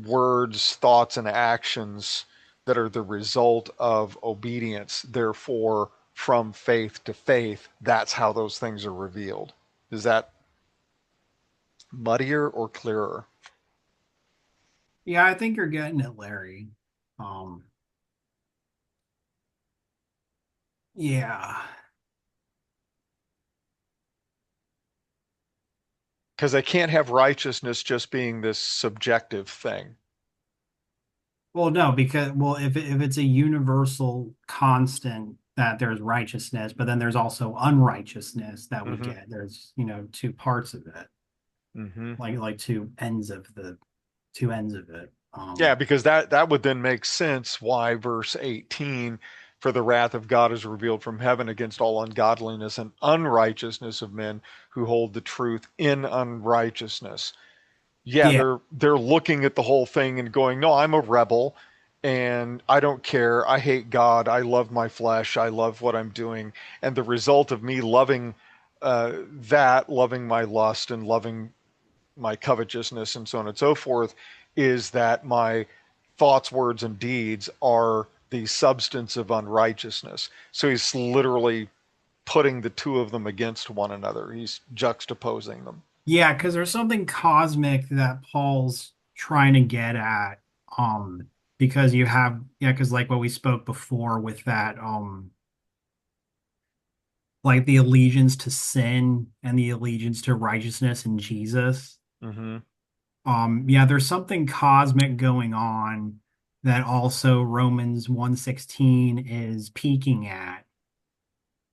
S2: words, thoughts, and actions that are the result of obedience. Therefore, from faith to faith, that's how those things are revealed. Is that muddier or clearer?
S1: Yeah, I think you're getting it, Larry. Um, yeah.
S2: Because I can't have righteousness just being this subjective thing.
S1: Well, no, because well, if it's a universal constant that there's righteousness, but then there's also unrighteousness that we
S2: Mm-hmm.
S1: get. There's, two parts of it,
S2: Mm-hmm.
S1: like two ends of it.
S2: Yeah, because that would then make sense why verse 18, for the wrath of God is revealed from heaven against all ungodliness and unrighteousness of men who hold the truth in unrighteousness. Yeah,
S1: Yeah,
S2: they're looking at the whole thing and going, "No, I'm a rebel and I don't care. I hate God. I love my flesh. I love what I'm doing." And the result of me loving loving my lust and loving my covetousness and so on and so forth, is that my thoughts, words, and deeds are the substance of unrighteousness. So he's literally putting the two of them against one another. He's juxtaposing them.
S1: yeah, because there's something cosmic that Paul's trying to get at. Because you have, yeah, because like what we spoke before with that, like the allegiance to sin and the allegiance to righteousness in Jesus.
S2: Mm-hmm.
S1: Yeah, there's something cosmic going on that also Romans 1:16 is peeking at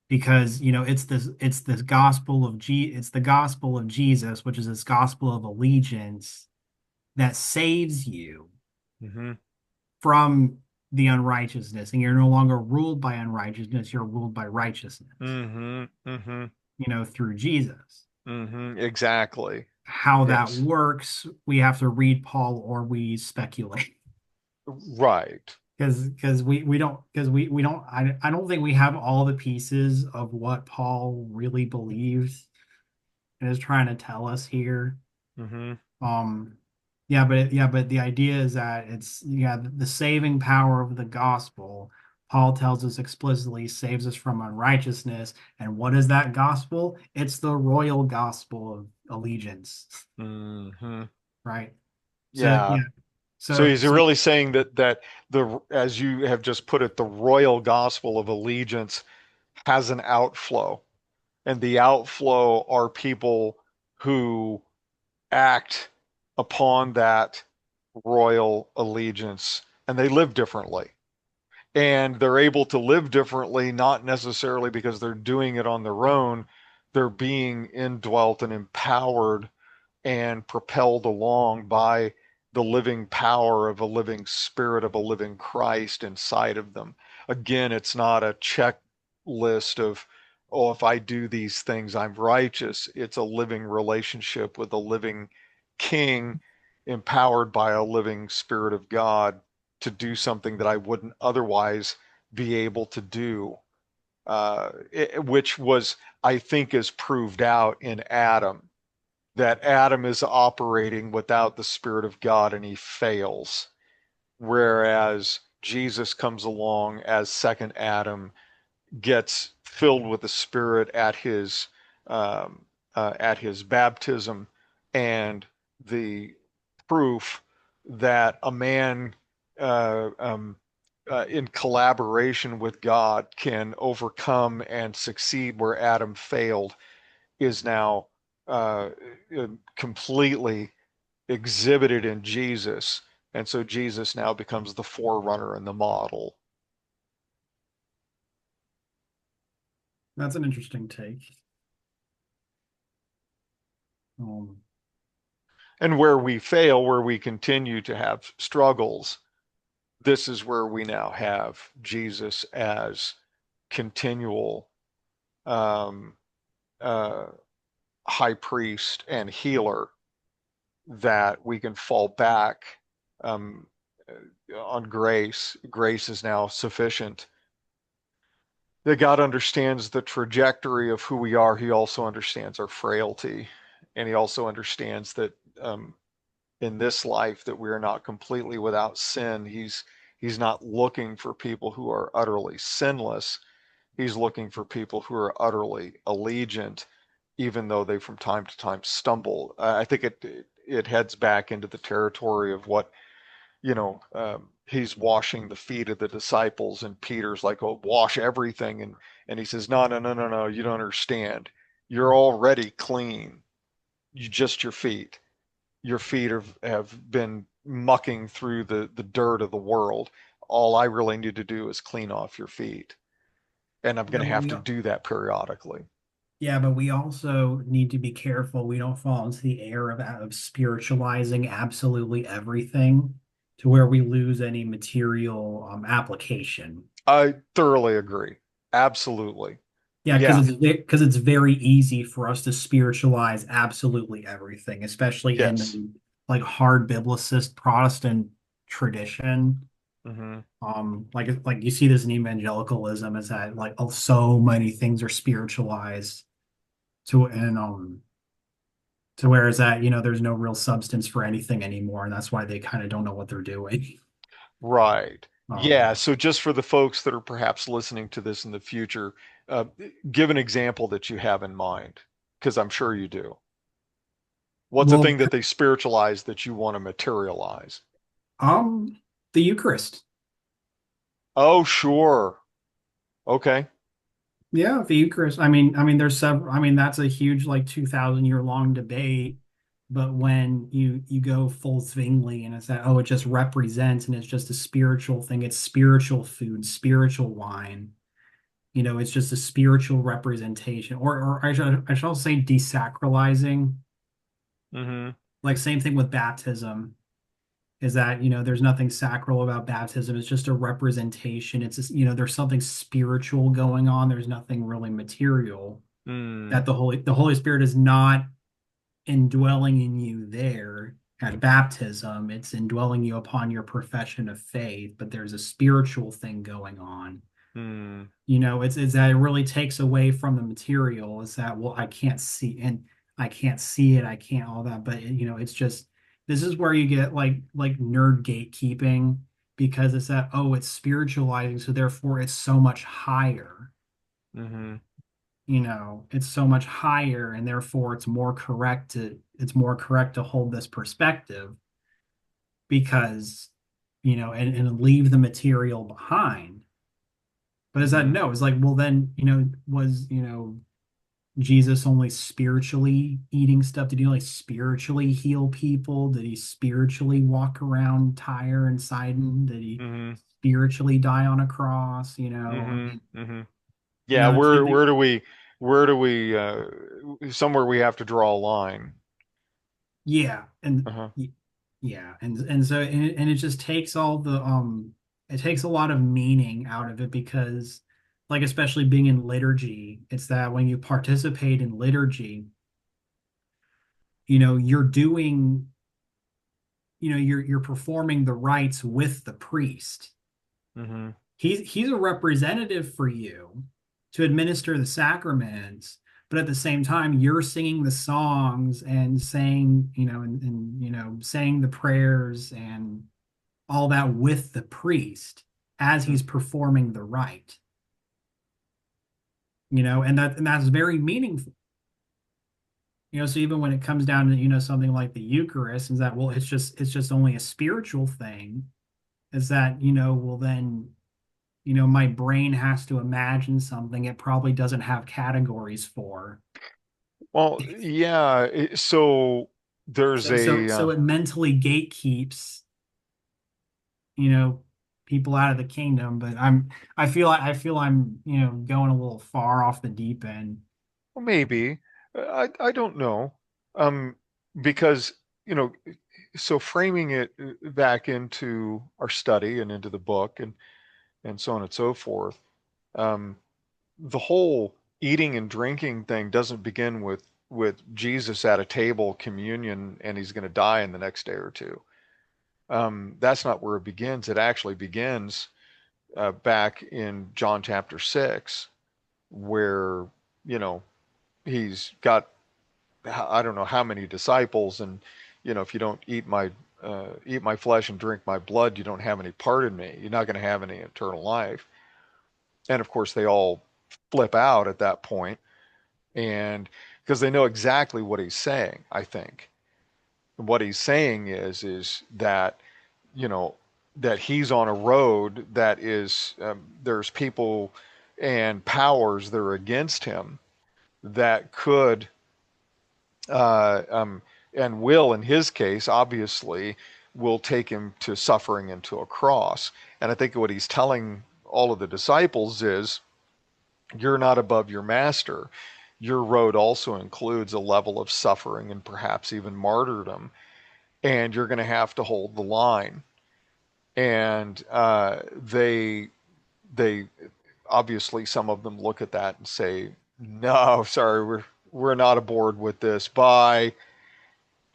S1: because it's the gospel of Jesus, which is this gospel of allegiance that saves you
S2: Mm-hmm.
S1: from the unrighteousness, and you're no longer ruled by unrighteousness, you're ruled by righteousness,
S2: Mm-hmm. Mm-hmm.
S1: through Jesus.
S2: Mm-hmm. Exactly.
S1: How that
S2: Yes.
S1: works, we have to read Paul or we speculate.
S2: Right.
S1: Because we don't I don't think we have all the pieces of what Paul really believes and is trying to tell us here.
S2: Mm-hmm.
S1: Um yeah, but the idea is that it's the saving power of the gospel. Paul tells us explicitly saves us from unrighteousness. And what is that gospel? It's the royal gospel of allegiance,
S2: Mm-hmm.
S1: right? So
S2: Yeah.
S1: yeah,
S2: So
S1: so
S2: he's
S1: so
S2: really saying that the, as you have just put it, the royal gospel of allegiance has an outflow, and the outflow are people who act upon that royal allegiance, and they live differently. And they're able to live differently, not necessarily because they're doing it on their own, they're being indwelt and empowered and propelled along by the living power of a living spirit of a living Christ inside of them. Again, it's not a checklist of, oh, if I do these things, I'm righteous. It's a living relationship with a living King empowered by a living Spirit of God to do something that I wouldn't otherwise be able to do, which was, I think, is proved out in Adam, that Adam is operating without the Spirit of God and he fails. Whereas Jesus comes along as second Adam, gets filled with the Spirit at his baptism, and the proof that a man in collaboration with God can overcome and succeed where Adam failed is now uh, completely exhibited in Jesus. And so Jesus now becomes the forerunner and the model.
S1: That's an interesting take. Um,
S2: And where we fail, where we continue to have struggles, this is where we now have Jesus as continual um, uh, high priest and healer, that we can fall back um, on grace. Grace is now sufficient. That God understands the trajectory of who we are. He also understands our frailty, and He also understands that in this life that we are not completely without sin. He's not looking for people who are utterly sinless. He's looking for people who are utterly allegiant, even though they from time to time stumble. I think it heads back into the territory of what, he's washing the feet of the disciples, and Peter's like, "Oh, wash everything," and he says, "No, no, no, no, no, you don't understand. You're already clean. You just your feet." Your feet have been mucking through the dirt of the world. All I really need to do is clean off your feet. And I'm going
S1: yeah,
S2: to
S1: but
S2: have to do that periodically.
S1: we also need to be careful we don't fall into the error of spiritualizing absolutely everything to where we lose any material application.
S2: I thoroughly agree. Absolutely.
S1: Yeah,
S2: Yeah.
S1: because it's very easy for us to spiritualize absolutely everything, especially in
S2: Yes.
S1: the like hard biblicist Protestant tradition.
S2: Hmm.
S1: Like you see this in evangelicalism is that like so many things are spiritualized to where is that there's no real substance for anything anymore, and that's why they kind of don't know what they're doing.
S2: Right. Yeah.
S1: Um,
S2: So just for the folks that are perhaps listening to this in the future, uh, give an example that you have in mind, because I'm sure you do. What's the
S1: well,
S2: thing that they spiritualize that you want to materialize?
S1: um, the Eucharist.
S2: Oh, sure. Okay.
S1: Yeah, the Eucharist. There's several. That's a huge, like 2,000 year long debate. But when you go full Zwingli and it's that, oh, it just represents and it's just a spiritual thing. It's spiritual food, spiritual wine. It's just a spiritual representation. Or I should also say desacralizing.
S2: Hmm.
S1: Like same thing with baptism. Is that there's nothing sacral about baptism. It's just a representation. It's just, there's something spiritual going on. There's nothing really material
S2: Mm,
S1: that the Holy Spirit is not indwelling in you there at baptism. It's indwelling you upon your profession of faith, but there's a spiritual thing going on.
S2: mm,
S1: It's that it really takes away from the material. Is that, well, I can't see it, I can't all that, but it's just this is where you get like nerd gatekeeping because it's that, oh, it's spiritualizing, so therefore it's so much higher.
S2: hmm,
S1: It's so much higher, and therefore it's more correct to hold this perspective because and leave the material behind. But is that
S2: hmm,
S1: no? It's like, well, then, was, Jesus only spiritually eating stuff? Did he only spiritually heal people? Did he spiritually walk around Tyre and Sidon? Did he
S2: hmm,
S1: spiritually die on a cross?
S2: hmm, hmm. Yeah,
S1: The same
S2: where
S1: thing.
S2: where do we Where do we somewhere we have to draw a line.
S1: Yeah, and
S2: Uh-huh.
S1: yeah, and so and it just takes all the it takes a lot of meaning out of it because like especially being in liturgy, it's that when you participate in liturgy, you're doing, you're performing the rites with the priest.
S2: Mm-hmm.
S1: He's a representative for you to administer the sacraments, but at the same time, you're singing the songs and saying, saying the prayers and all that with the priest as he's performing the rite, and that's very meaningful. So even when it comes down to, something like the Eucharist, is that, well, it's just only a spiritual thing, is that, well then, my brain has to imagine something it probably doesn't have categories for.
S2: Well, yeah. So there's
S1: So it mentally gatekeeps, you know, people out of the kingdom. But I feel I'm, going a little far off the deep end.
S2: well, maybe I don't know, um, because you know, so framing it back into our study and into the book and so on and so forth. Um, the whole eating and drinking thing doesn't begin with Jesus at a table, communion, and he's going to die in the next day or two. That's not where it begins. It actually begins back in John chapter 6, where, you know, he's got, I don't know how many disciples, and, if you don't eat my flesh and drink my blood, you don't have any part in me. You're not going to have any eternal life. And of course, they all flip out at that point, and because they know exactly what he's saying, I think. What he's saying is that, you know, that he's on a road that is, there's people and powers that are against him that could, uh, um, and will, in his case, obviously, will take him to suffering and to a cross. And I think what he's telling all of the disciples is, you're not above your master. Your road also includes a level of suffering and perhaps even martyrdom, and you're going to have to hold the line. And they obviously, some of them look at that and say, "No, sorry, we're not aboard with this." Bye.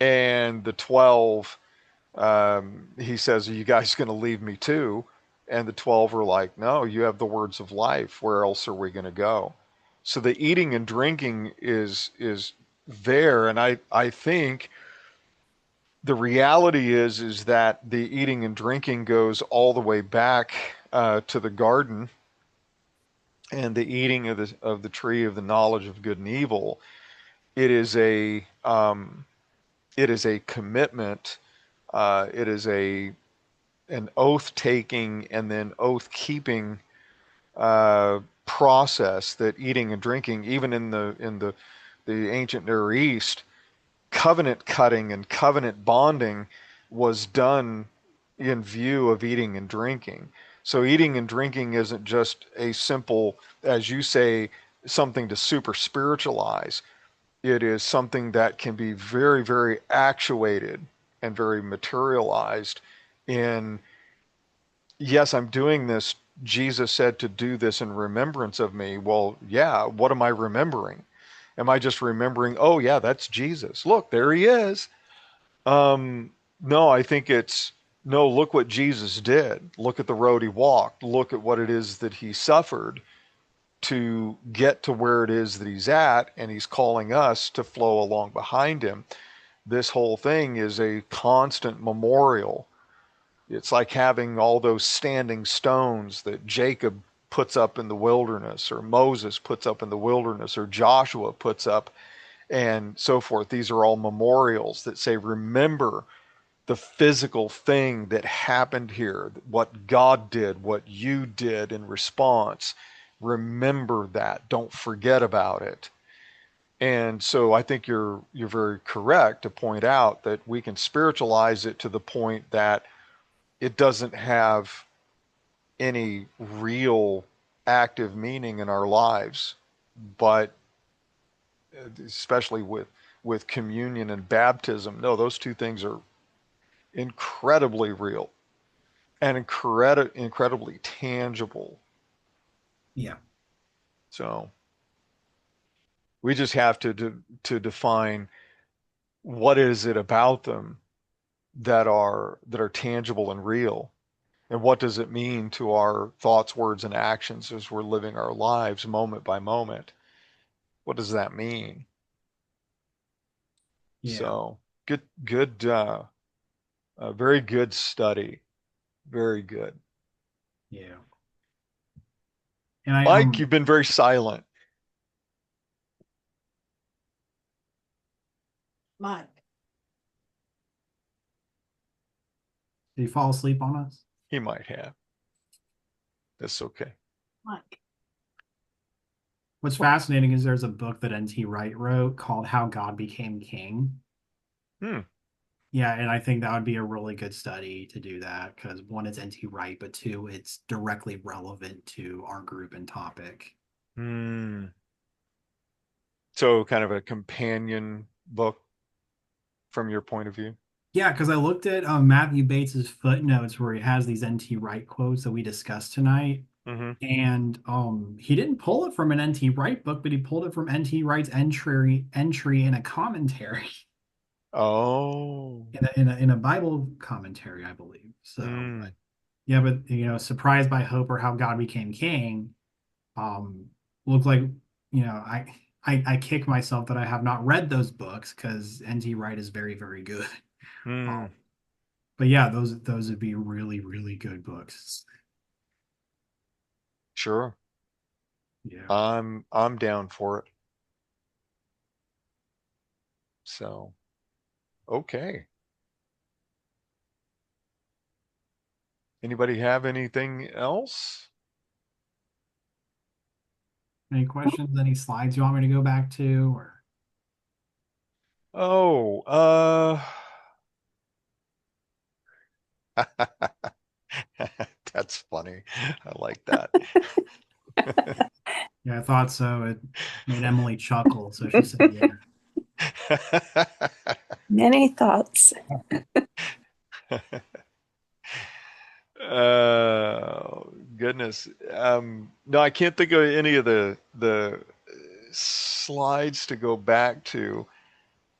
S2: And the 12, he says, "Are you guys going to leave me too?" And the 12 are like, "No, you have the words of life. Where else are we going to go?" So the eating and drinking is there, and I think the reality is that the eating and drinking goes all the way back to the garden, and the eating of the tree of the knowledge of good and evil. It is a commitment. It is a an oath taking and then oath keeping process that eating and drinking, even in the ancient Near East, covenant cutting and covenant bonding was done in view of eating and drinking. So eating and drinking isn't just a simple, as you say, something to super spiritualize. It is something that can be very, very actuated and very materialized in, yes, I'm doing this. Jesus said to do this in remembrance of me. Well, yeah, what am I remembering? Am I just remembering, oh, yeah, that's Jesus? Look, there he is. No, I think it's, no, look what Jesus did. Look at the road he walked. Look at what it is that he suffered to get to where it is that he's at, and he's calling us to flow along behind him. This whole thing is a constant memorial. It's like having all those standing stones that Jacob puts up in the wilderness, or Moses puts up in the wilderness, or Joshua puts up, and so forth. These are all memorials that say, remember the physical thing that happened here, what God did, what you did in response. Remember that. Don't forget about it. And so I think you're very correct to point out that we can spiritualize it to the point that it doesn't have any real active meaning in our lives. But especially with communion and baptism. No, those two things are incredibly real and incredibly tangible.
S1: Yeah.
S2: So we just have to define what is it about them that are tangible and real, and what does it mean to our thoughts, words, and actions as we're living our lives moment by moment. What does that mean?
S1: Yeah.
S2: So good, very good study. Very good.
S1: Yeah. And I
S2: Mike, you've been very silent.
S3: Mike,
S1: did he fall asleep on us?
S2: He might have. That's okay.
S3: Mike.
S1: What's fascinating is there's a book that N.T. Wright wrote called How God Became King.
S2: Hmm.
S1: Yeah, and I think that would be a really good study to do that because one, it's N.T. Wright, but two, it's directly relevant to our group and topic.
S2: Hmm. So kind of a companion book from your point of view.
S1: Yeah, because I looked at Matthew Bates's footnotes where he has these N.T. Wright quotes that we discussed tonight,
S2: Mm-hmm.
S1: and he didn't pull it from an N.T. Wright book, but he pulled it from N.T. Wright's entry in a commentary
S2: Oh.
S1: in a Bible commentary, I believe. So,
S2: Hmm.
S1: yeah, but surprised by hope or how God became king. Um, look like I kick myself that I have not read those books because N.T. Wright is very, very good.
S2: Hmm.
S1: Um, but yeah, those would be really, really good books.
S2: Sure.
S1: Yeah.
S2: I'm down for it. So, okay. Anybody have anything else?
S1: Any questions? Any slides you want me to go back to? Or
S2: Oh, that's funny. I like that.
S1: yeah, I thought so. It made Emily chuckle, so she said, "Yeah."
S3: Many thoughts.
S2: Goodness. No, I can't think of any of the slides to go back to.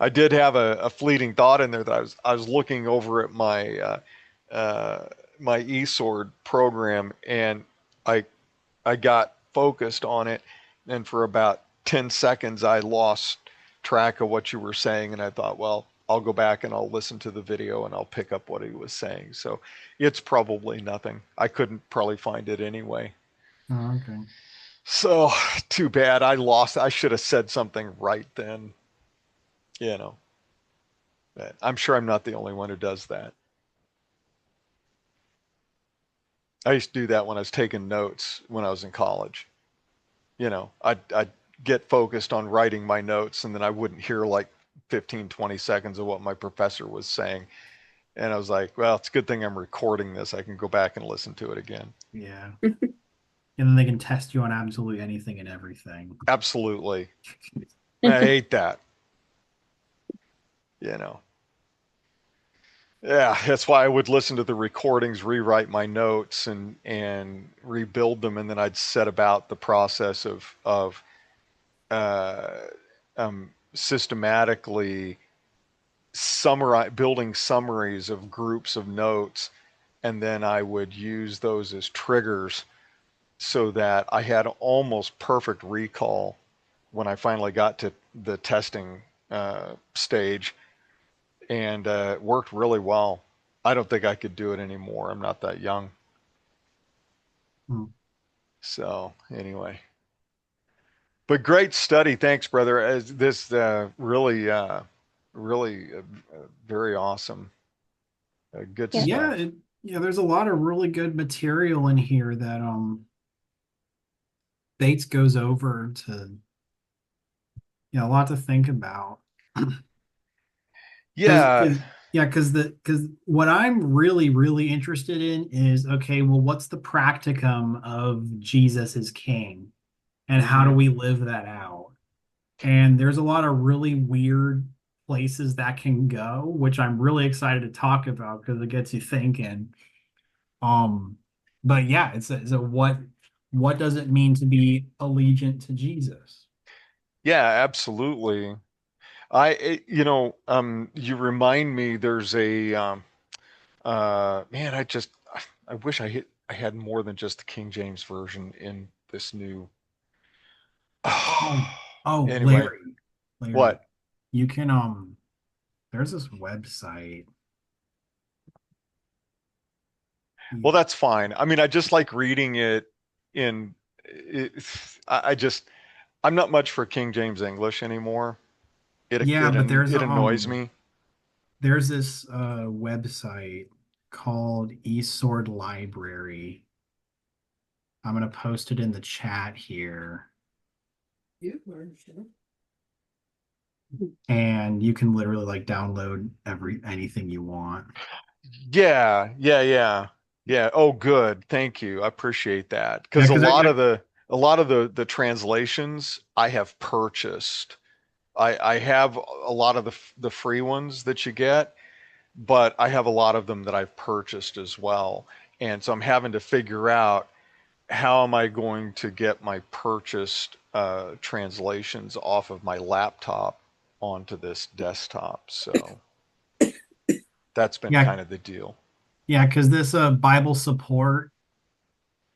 S2: I did have a fleeting thought in there that I was looking over at uh, my eSword program, and I I got focused on it, and for about 10 seconds I lost track of what you were saying, and I thought, well, I'll go back and I'll listen to the video and I'll pick up what he was saying. So it's probably nothing. I couldn't probably find it anyway.
S1: Oh, okay.
S2: So too bad. I lost. I should have said something right then, you know. But I'm sure I'm not the only one who does that. I used to do that when I was taking notes when I was in college. I'd get focused on writing my notes, and then I wouldn't hear like 15, 20 seconds of what my professor was saying. And I was like, well, it's a good thing I'm recording this. I can go back and listen to it again.
S1: Yeah. And then they can test you on absolutely anything and everything.
S2: Absolutely. I hate that. You know. Yeah, that's why I would listen to the recordings, rewrite my notes, and rebuild them, and then I'd set about the process of uh, systematically building summaries of groups of notes, and then I would use those as triggers so that I had almost perfect recall when I finally got to the testing stage, and it worked really well. I don't think I could do it anymore. I'm not that young.
S1: Hmm.
S2: So anyway, but great study. Thanks, brother. This really very awesome. Good
S3: Yeah.
S1: Yeah,
S2: stuff.
S1: there's a lot of really good material in here that Bates goes over to, a lot to think about. Because
S2: Yeah.
S1: yeah, because what I'm really, really interested in is, okay, well, what's the practicum of Jesus as king, and how do
S2: Hmm.
S1: we live that out? And there's a lot of really weird places that can go, which I'm really excited to talk about because it gets you thinking. Um, but yeah, it's a what does it mean to be allegiant to Jesus?
S2: Yeah, absolutely. You remind me there's man, I wish I had more than just the King James version in this new.
S1: Oh, oh,
S2: Anyway,
S1: Larry,
S2: what?
S1: you can there's this website.
S2: Well,
S1: You,
S2: that's fine. I mean, I just like reading it in. It, I just I'm not much for King James English anymore.
S1: yeah, but
S2: It annoys me.
S1: there's this website called eSword Library. I'm gonna post it in the chat here,
S3: You learned shit.
S1: and you can literally like download anything you want.
S2: Yeah. Oh, good. Thank you. I appreciate that.
S1: Yeah,
S2: Because
S1: because yeah,
S2: a lot of the translations I have purchased. I have a lot of the free ones that you get, but I have a lot of them that I've purchased as well. And so I'm having to figure out how am I going to get my purchased translations off of my laptop onto this desktop. So that's been
S1: yeah,
S2: kind of the deal.
S1: yeah, because this Bible support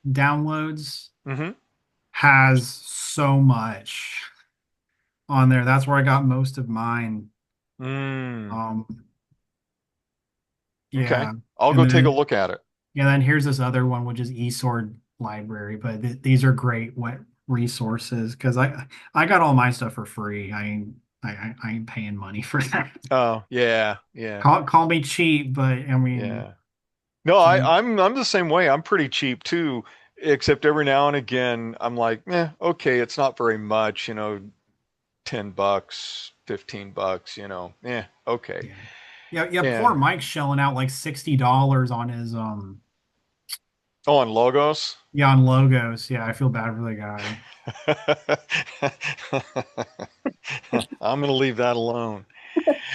S1: downloads
S2: Hmm.
S1: has so much on there. That's where I got most of mine.
S2: Mm,
S1: Um,
S2: okay.
S1: yeah,
S2: I'll
S1: and
S2: go take a
S1: then
S2: look at it.
S1: yeah, then here's this other one, which is eSword Library. But these are great wet resources because I got all my stuff for free. I ain't paying money for that.
S2: Oh, yeah.
S1: Call me cheap, but I mean,
S2: Yeah. No,
S1: some
S2: I'm the same way. I'm pretty cheap too, except every now and again I'm like, okay, it's not very much, 10 bucks, 15 bucks, okay.
S1: yeah, yeah, yeah. Poor
S2: And
S1: Mike's shelling out like $60 on his
S2: oh, and logos.
S1: yeah, on logos. Yeah, I feel bad for the guy.
S2: I'm going to leave that alone.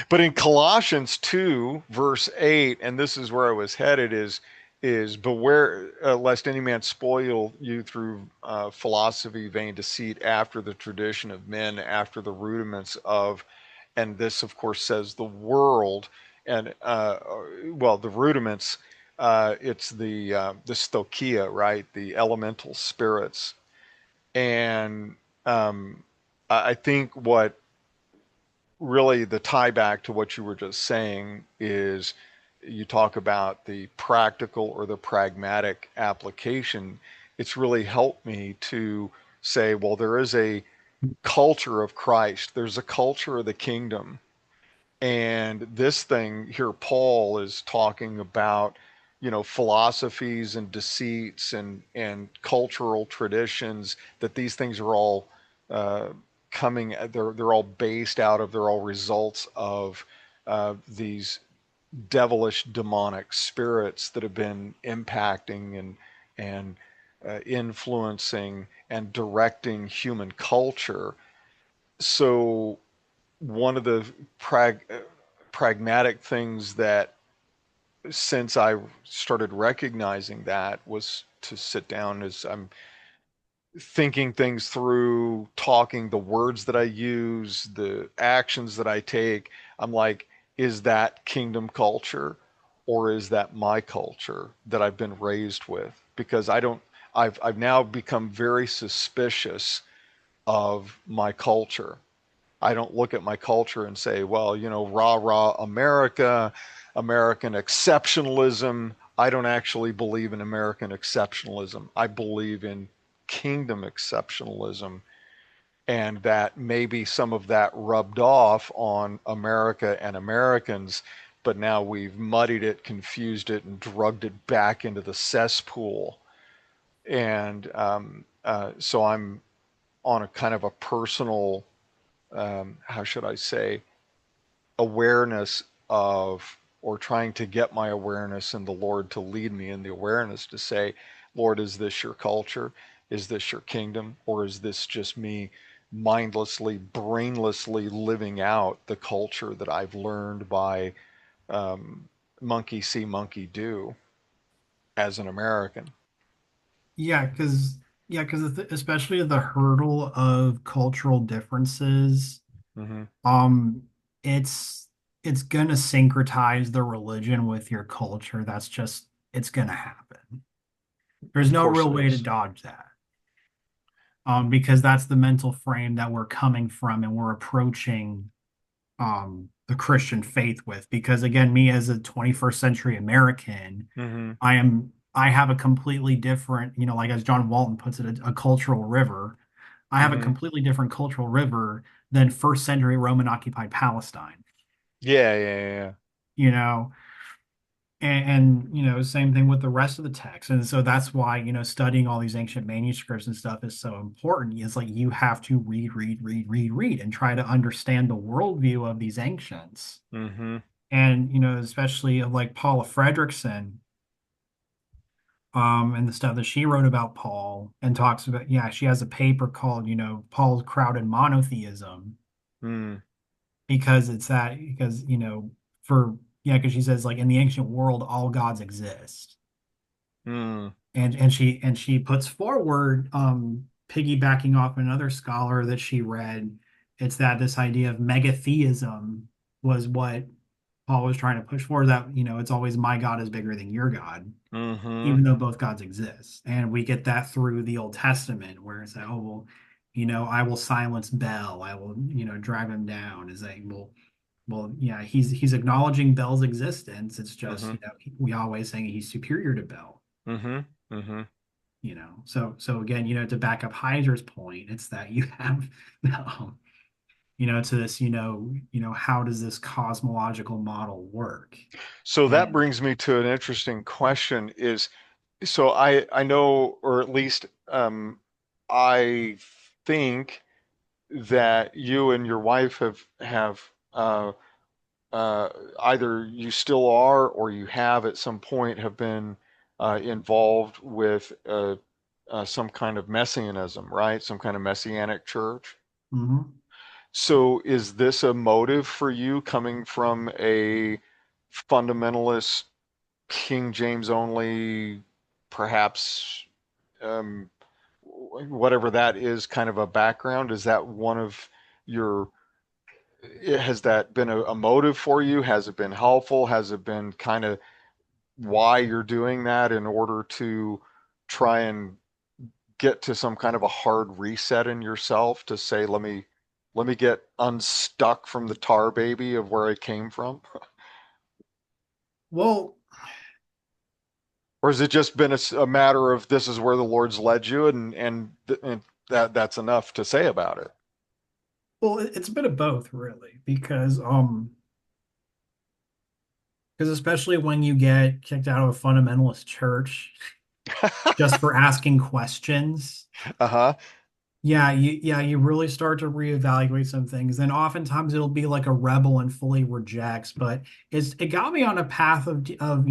S2: But in Colossians 2, verse 8, and this is where I was headed, is beware lest any man spoil you through philosophy, vain deceit, after the tradition of men, after the rudiments of, and this of course says the world, and well, the rudiments, it's the stoicheia, right? The elemental spirits, and I think what really the tie back to what you were just saying is you talk about the practical or the pragmatic application. It's really helped me to say, well, there is a culture of Christ, there's a culture of the kingdom. And this thing here, Paul is talking about, philosophies and deceits and cultural traditions, that these things are all uh, they're all based out of, they're all results of these devilish demonic spirits that have been impacting and influencing and directing human culture. So one of the pragmatic things that, since I started recognizing that, was to sit down as I'm thinking things through, talking, the words that I use, the actions that I take. I'm like, is that kingdom culture or is that my culture that I've been raised with? Because I've now become very suspicious of my culture. I don't look at my culture and say, well, rah, rah, America, American exceptionalism. I don't actually believe in American exceptionalism. I believe in kingdom exceptionalism, and that maybe some of that rubbed off on America and Americans, but now we've muddied it, confused it, and drugged it back into the cesspool. And so I'm on a kind of a personal, how should I say, awareness of, or trying to get my awareness in the Lord to lead me in the awareness to say, Lord, is this your culture? Is this your kingdom? Or is this just me mindlessly, brainlessly living out the culture that I've learned by um, monkey see, monkey do as an American.
S1: Yeah, because especially the hurdle of cultural differences,
S2: Hmm.
S1: um, it's it's gonna syncretize the religion with your culture. It's gonna happen. There's
S2: Of
S1: no
S2: course
S1: real
S2: it
S1: way to
S2: is.
S1: dodge that. Because that's the mental frame that we're coming from and we're approaching the Christian faith with. Because again, me as a 21st century American,
S2: Hmm.
S1: I have a completely different, like as John Walton puts it, a cultural river. I have a
S2: Hmm.
S1: completely different cultural river than first century Roman occupied Palestine,
S2: Yeah, yeah, yeah.
S1: you know. Same thing with the rest of the text. And so that's why, studying all these ancient manuscripts and stuff is so important. It's like you have to read, and try to understand the worldview of these ancients.
S2: Hmm.
S1: And, especially of like Paula Fredrickson, and the stuff that she wrote about Paul and talks about, yeah, she has a paper called, Paul's Crowded Monotheism,
S2: Mm.
S1: because, for, yeah, because she says like in the ancient world, all gods exist.
S2: Mm.
S1: And she puts forward, piggybacking off another scholar that she read, it's that this idea of megatheism was what Paul was trying to push forward, that it's always my God is bigger than your God,
S2: Hmm.
S1: even though both gods exist. And we get that through the Old Testament, where it's like, oh well, I will silence Bel, I will, drive him down. Is like, well, yeah, he's acknowledging Bel's existence. It's just,
S2: Hmm.
S1: we always saying he's superior to Bel.
S2: Hmm. Hmm.
S1: So again, to back up Heiser's point, it's that you have, um, to this, how does this cosmological model work?
S2: So that
S1: And
S2: brings me to an interesting question is, so I know, or at least I think that you and your wife have either you still are or you have at some point have been involved with some kind of messianism, right? Some kind of messianic church.
S1: mhm.
S2: So is this a motive for you coming from a fundamentalist King James only, perhaps whatever that is, kind of a background? Is that one of your, has that been a motive for you? Has it been helpful? Has it been kind of why you're doing that in order to try and get to some kind of a hard reset in yourself to say, let me get unstuck from the tar baby of where I came from?
S1: Well,
S2: Or has it just been a matter of this is where the Lord's led you and that's enough to say about it?
S1: it's a bit of both, really, because especially when you get kicked out of a fundamentalist church just for asking questions.
S2: Uh-huh.
S1: Yeah, you really start to reevaluate some things. Then oftentimes it'll be like a rebel and fully rejects, but it got me on a path of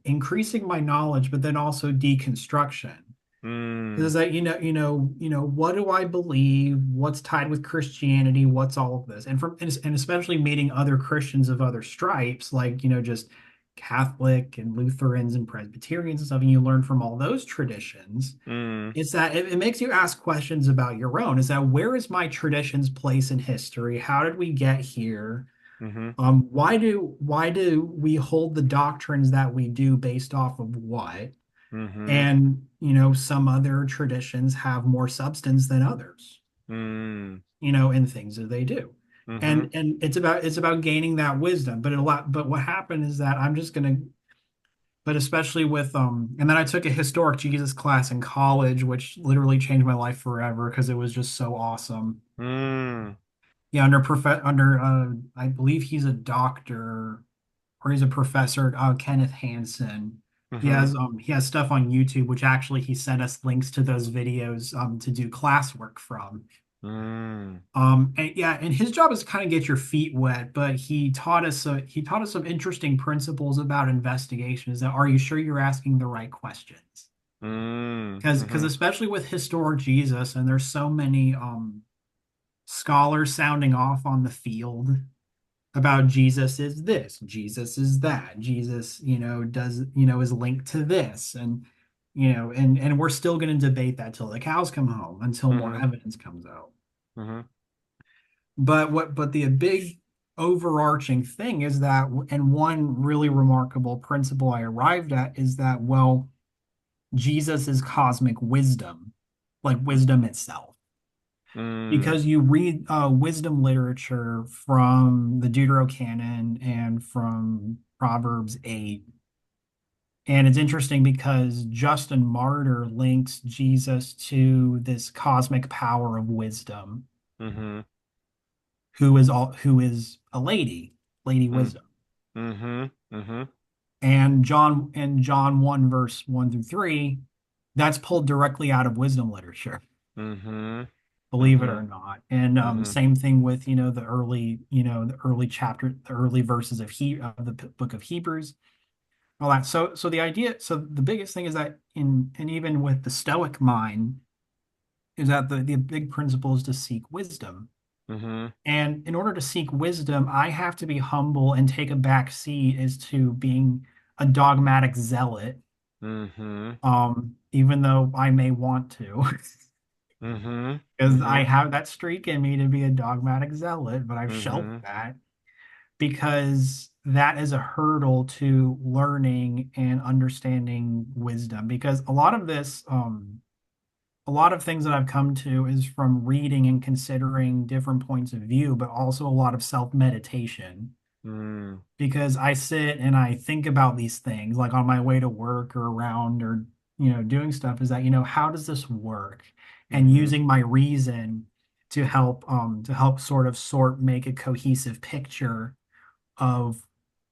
S1: increasing my knowledge, but then also deconstruction.
S2: Mm,
S1: Is that what do I believe? What's tied with Christianity? What's all of this? And especially meeting other Christians of other stripes, like just Catholic and Lutherans and Presbyterians and stuff, and you learn from all those traditions.
S2: mm,
S1: It's that it makes you ask questions about your own. Is that where is my tradition's place in history? How did we get here?
S2: mm-hmm,
S1: Why do we hold the doctrines that we do based off of what?
S2: mm-hmm,
S1: And some other traditions have more substance than others,
S2: mm,
S1: in things that they do.
S2: mm-hmm,
S1: And it's about gaining that wisdom. But what happened is that I'm just gonna but especially with and then I took a historic Jesus class in college, which literally changed my life forever because it was just so awesome.
S2: mm,
S1: Yeah, I believe he's a doctor or he's a professor, Kenneth Hansen.
S2: mm-hmm,
S1: He has stuff on YouTube, which actually he sent us links to those videos to do classwork from.
S2: mm,
S1: And his job is to kind of get your feet wet, but he taught us some interesting principles about investigation. Is that, are you sure you're asking the right questions?
S2: mm,
S1: Because
S2: mm-hmm,
S1: especially with historic Jesus, and there's so many scholars sounding off on the field about Jesus is this, Jesus is that, Jesus, does, is linked to this. And, and we're still going to debate that till the cows come home, until more
S2: Mm-hmm.
S1: evidence comes out.
S2: Mm-hmm.
S1: But the big overarching thing is that, and one really remarkable principle I arrived at is that, well, Jesus is cosmic wisdom, like wisdom itself.
S2: Mm-hmm.
S1: Because you read wisdom literature from the Deuterocanon and from Proverbs 8. And it's interesting because Justin Martyr links Jesus to this cosmic power of wisdom,
S2: Mm-hmm.
S1: who is a lady, Lady Wisdom.
S2: Mm-hmm. Mm-hmm.
S1: And John 1 verse 1 through 3, that's pulled directly out of wisdom literature,
S2: Mm-hmm.
S1: believe it
S2: Mm-hmm.
S1: or not. And
S2: Mm-hmm.
S1: same thing with, the early verses of the book of Hebrews, all that. So the biggest thing is that, and even with the Stoic mind, is that the big principle is to seek wisdom.
S2: Mm-hmm.
S1: And in order to seek wisdom, I have to be humble and take a back seat as to being a dogmatic zealot,
S2: Mm-hmm.
S1: even though I may want to.
S2: Mm-hmm.
S1: Because
S2: Mm-hmm.
S1: I have that streak in me to be a dogmatic zealot, but I've shelved
S2: Mm-hmm.
S1: that because that is a hurdle to learning and understanding wisdom. Because a lot of things that I've come to is from reading and considering different points of view, but also a lot of self-meditation.
S2: Mm-hmm.
S1: Because I sit and I think about these things, like on my way to work or around, or doing stuff, is that, how does this work? And
S2: Mm-hmm.
S1: using my reason to help sort of make a cohesive picture of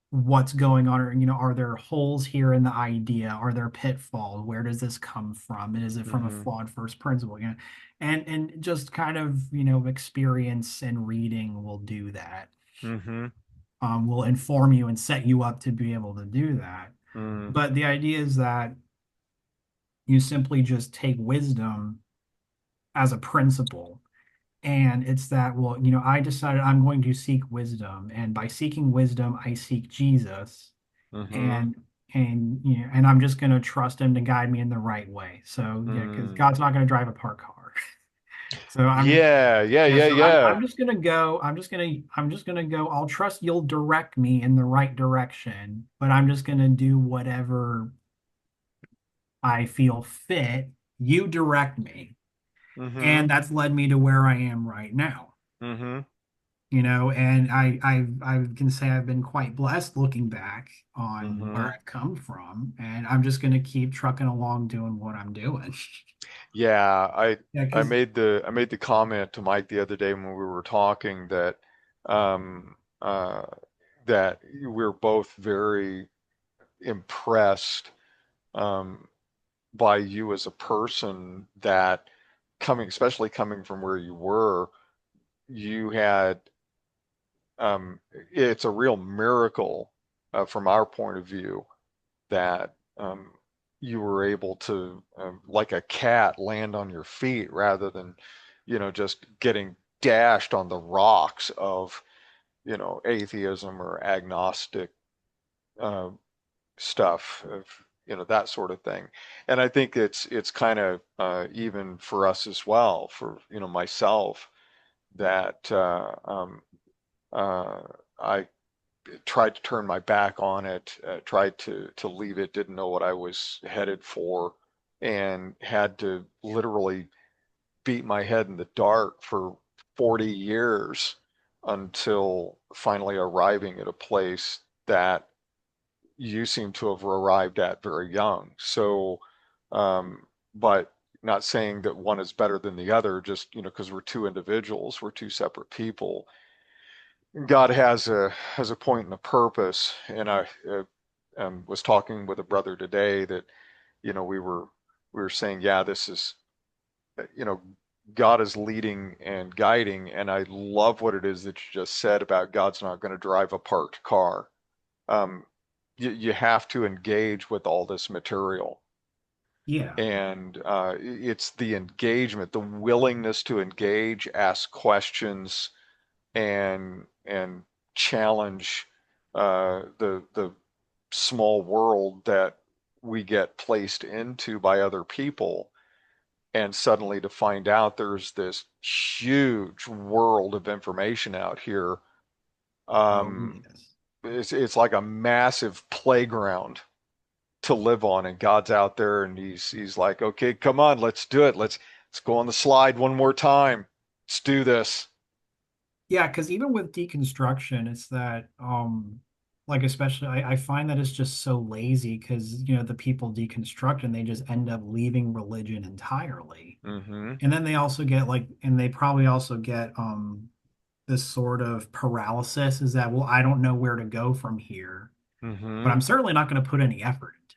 S1: what's going on, or are there holes here in the idea, are there pitfalls, where does this come from, and is it from a
S2: Mm-hmm.
S1: flawed first principle, and just kind of, experience and reading will do that.
S2: Mm-hmm.
S1: Will inform you and set you up to be able to do that.
S2: Mm-hmm.
S1: But the idea is that you simply just take wisdom as a principle. And it's that, well, I decided I'm going to seek wisdom. And by seeking wisdom, I seek Jesus.
S2: Mm-hmm.
S1: And and I'm just going to trust him to guide me in the right way. So yeah, because
S2: Mm.
S1: God's not going to drive a parked car. So
S2: Yeah, yeah,
S1: yeah,
S2: yeah,
S1: so I'm
S2: yeah.
S1: I'm just gonna go. I'm just gonna go. I'll trust you'll direct me in the right direction, but I'm just gonna do whatever I feel fit. You direct me.
S2: Mm-hmm.
S1: And that's led me to where I am right now.
S2: Mm-hmm.
S1: And I can say I've been quite blessed looking back on where
S2: Mm-hmm.
S1: I've come from, and I'm just gonna keep trucking along doing what I'm doing.
S2: Yeah,
S1: Yeah,
S2: I
S1: because
S2: made the comment to Mike the other day when we were talking that um uh that we're both very impressed um by you as a person, that especially coming from where you were, you had it's a real miracle from our point of view that you were able to, like a cat, land on your feet rather than, just getting dashed on the rocks of, atheism or agnostic uh, stuff, of, that sort of thing. And I think it's kind of even for us as well, for, myself, that uh, I tried to turn my back on it, tried to leave it, didn't know what I was headed for, and had to literally beat my head in the dark for 40 years until finally arriving at a place that you seem to have arrived at very young. So, but not saying that one is better than the other, just, because we're two individuals, we're two separate people. God has a point and a purpose, and I was talking with a brother today that, we were saying, yeah, this is, you know God is leading and guiding, and I love what it is that you just said about God's not going to drive a parked car. Um, you have to engage with all this material,
S1: Yeah.
S2: And it's the engagement, the willingness to engage, ask questions, and challenge the small world that we get placed into by other people, and suddenly to find out there's this huge world of information out here.
S1: Oh,
S2: Um,
S1: yes.
S2: it's like a massive playground to live on, and God's out there, and he's like, okay, come on, let's do it. Let's go on the slide one more time. Let's do this.
S1: Yeah, because even with deconstruction, it's that like especially I find that it's just so lazy because the people deconstruct and they just end up leaving religion entirely.
S2: Mm-hmm.
S1: And then they also get like and they probably also get this sort of paralysis is that, well, I don't know where to go from here, but
S2: Mm-hmm.
S1: I'm certainly not going to put any effort into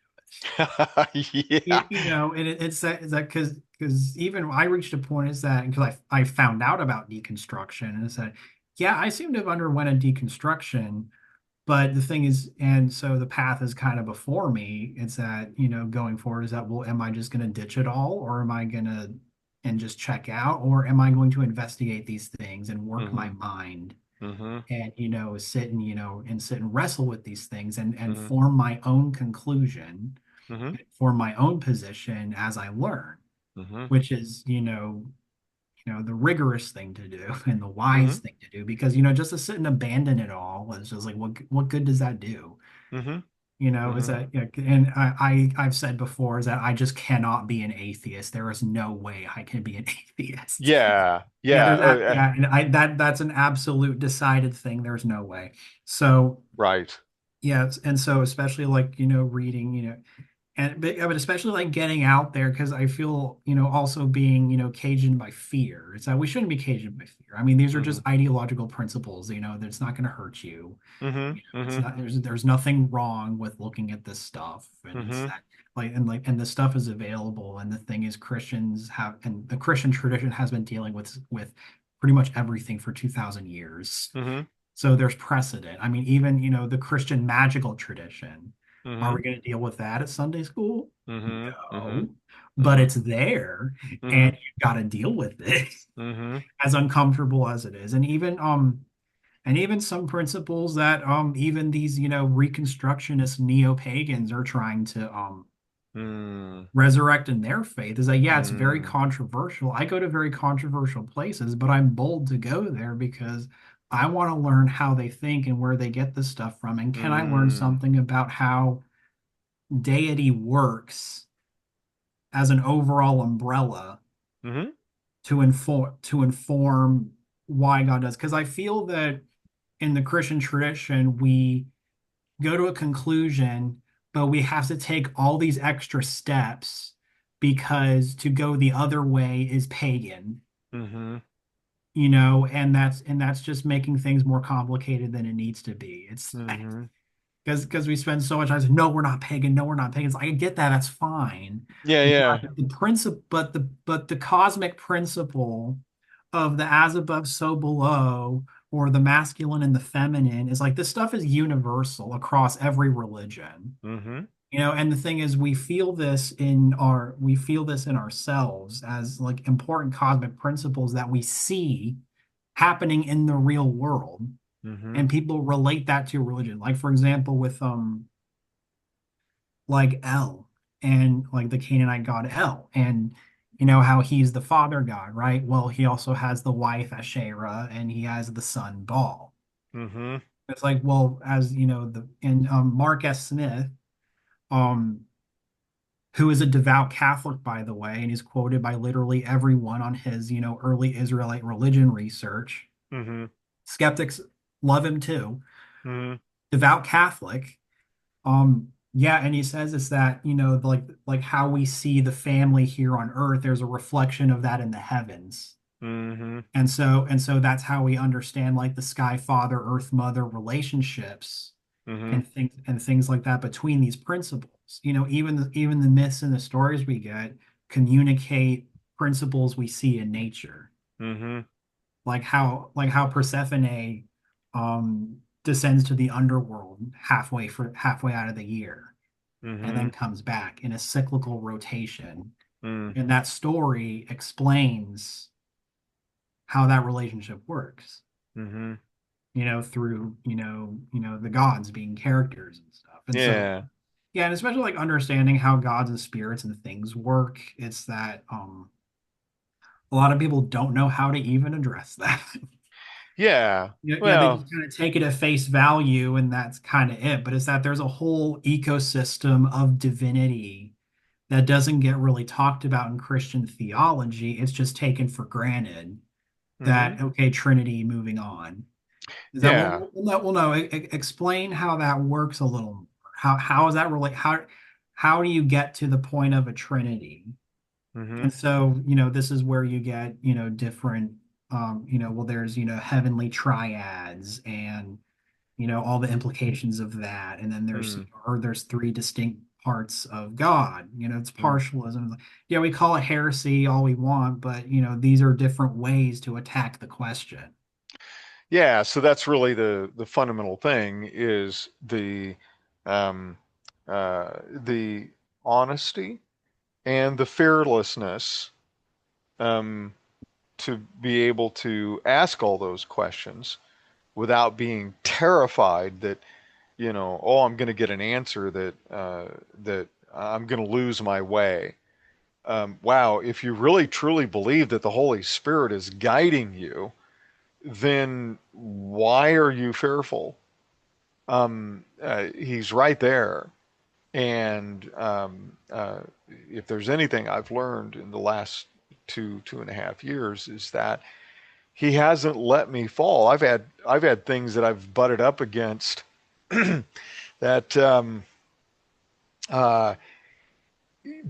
S2: Yeah.
S1: it. And it's that because even I reached a point is that because I found out about deconstruction and it's that yeah, I seem to have underwent a deconstruction, but the thing is, and so the path is kind of before me. It's that, going forward is that, well, am I just going to ditch it all or am I going to and just check out or am I going to investigate these things and work
S2: Mm-hmm.
S1: my mind
S2: Mm-hmm.
S1: and, sit and wrestle with these things and
S2: Mm-hmm.
S1: form my own conclusion,
S2: Mm-hmm.
S1: form my own position as I learn,
S2: Mm-hmm.
S1: which is, the rigorous thing to do and the
S2: Mm-hmm.
S1: wise thing to do because just to sit and abandon it all is just like what good does that do?
S2: Mm-hmm.
S1: Is
S2: Mm-hmm.
S1: that and I've said before is that I just cannot be an atheist. There is no way I can be an atheist.
S2: Yeah.
S1: Yeah,
S2: Yeah.
S1: yeah, and that's an absolute decided thing. There's no way. So
S2: Right.
S1: yeah, and so especially like reading but especially like getting out there because I feel also being caged by fear. It's that we shouldn't be caged by fear. I mean, these are
S2: Mm-hmm.
S1: just ideological principles. That's not going to hurt you.
S2: Mm-hmm.
S1: It's
S2: Mm-hmm.
S1: not there's nothing wrong with looking at this stuff, and it's
S2: Mm-hmm.
S1: that and the stuff is available. And the thing is, Christians have and the Christian tradition has been dealing with pretty much everything for 2,000 years.
S2: Mm-hmm.
S1: So there's precedent. I mean, even the Christian magical tradition. Are
S2: Mm-hmm.
S1: we going to deal with that at Sunday school?
S2: Mm-hmm. Mm-hmm.
S1: No, but
S2: Mm-hmm.
S1: it's there,
S2: Mm-hmm.
S1: and you got to deal with it,
S2: Mm-hmm.
S1: as uncomfortable as it is, and even some principles that even these reconstructionist neo-pagans are trying to
S2: Mm-hmm.
S1: resurrect in their faith is that yeah, it's very
S2: Mm-hmm.
S1: controversial. I go to very controversial places, but I'm bold to go there because I want to learn how they think and where they get this stuff from, and can I learn
S2: Mm-hmm.
S1: something about how deity works as an overall umbrella
S2: Mm-hmm.
S1: to inform why God does. Because I feel that in the Christian tradition, we go to a conclusion, but we have to take all these extra steps because to go the other way is pagan,
S2: Mm-hmm.
S1: and that's just making things more complicated than it needs to be. It's
S2: Mm-hmm.
S1: because we spend so much time saying, no, we're not pagan, no, we're not pagans. I get that, that's fine.
S2: Yeah, yeah.
S1: But the cosmic principle of the as above, so below, or the masculine and the feminine is like this stuff is universal across every religion.
S2: Mm-hmm.
S1: And the thing is we feel this in ourselves as like important cosmic principles that we see happening in the real world.
S2: Mm-hmm.
S1: And people relate that to religion. Like for example, with like El and like the Canaanite god El, and how he's the father god, right? Well, he also has the wife Asherah, and he has the son Baal.
S2: Mm-hmm.
S1: It's like, well, as the and Mark S. Smith, um, who is a devout Catholic, by the way, and he's quoted by literally everyone on his early Israelite religion research.
S2: Mm-hmm.
S1: Skeptics love him too.
S2: Mm-hmm.
S1: Devout Catholic. Yeah, and he says it's that, like how we see the family here on earth, there's a reflection of that in the heavens.
S2: Mm-hmm.
S1: And so that's how we understand like the sky father, earth mother relationships
S2: Mm-hmm.
S1: and things like that between these principles. Even the myths and the stories we get communicate principles we see in nature.
S2: Mm-hmm.
S1: Like how Persephone descends to the underworld halfway out of the year. and then
S2: Mm-hmm.
S1: comes back in a cyclical rotation.
S2: Mm.
S1: And that story explains how that relationship works,
S2: Mm-hmm.
S1: through, the gods being characters and stuff. And so,
S2: Yeah.
S1: yeah, and especially like understanding how gods and spirits and things work, it's that a lot of people don't know how to even address that.
S2: Yeah.
S1: They
S2: Well,
S1: just kind of take it at face value and that's kind of it. But it's that there's a whole ecosystem of divinity that doesn't get really talked about in Christian theology. It's just taken for granted
S2: mm-hmm.
S1: that, okay, Trinity, moving on. Is that
S2: Yeah.
S1: well, no, explain how that works a little more. How is that relate? How do you get to the point of a Trinity?
S2: Mm-hmm.
S1: And so, this is where you get, different, well, there's, heavenly triads and, all the implications of that. And then
S2: Mm.
S1: there's three distinct parts of God. It's
S2: Mm.
S1: partialism. Yeah, we call it heresy all we want, but, these are different ways to attack the question.
S2: Yeah, so that's really the fundamental thing is um, the honesty and the fearlessness um, to be able to ask all those questions without being terrified that, oh, I'm going to get an answer that I'm going to lose my way. Wow, if you really truly believe that the Holy Spirit is guiding you, then why are you fearful? He's right there. And if there's anything I've learned in the last 2.5 years, is that he hasn't let me fall. I've had things that I've butted up against that uh,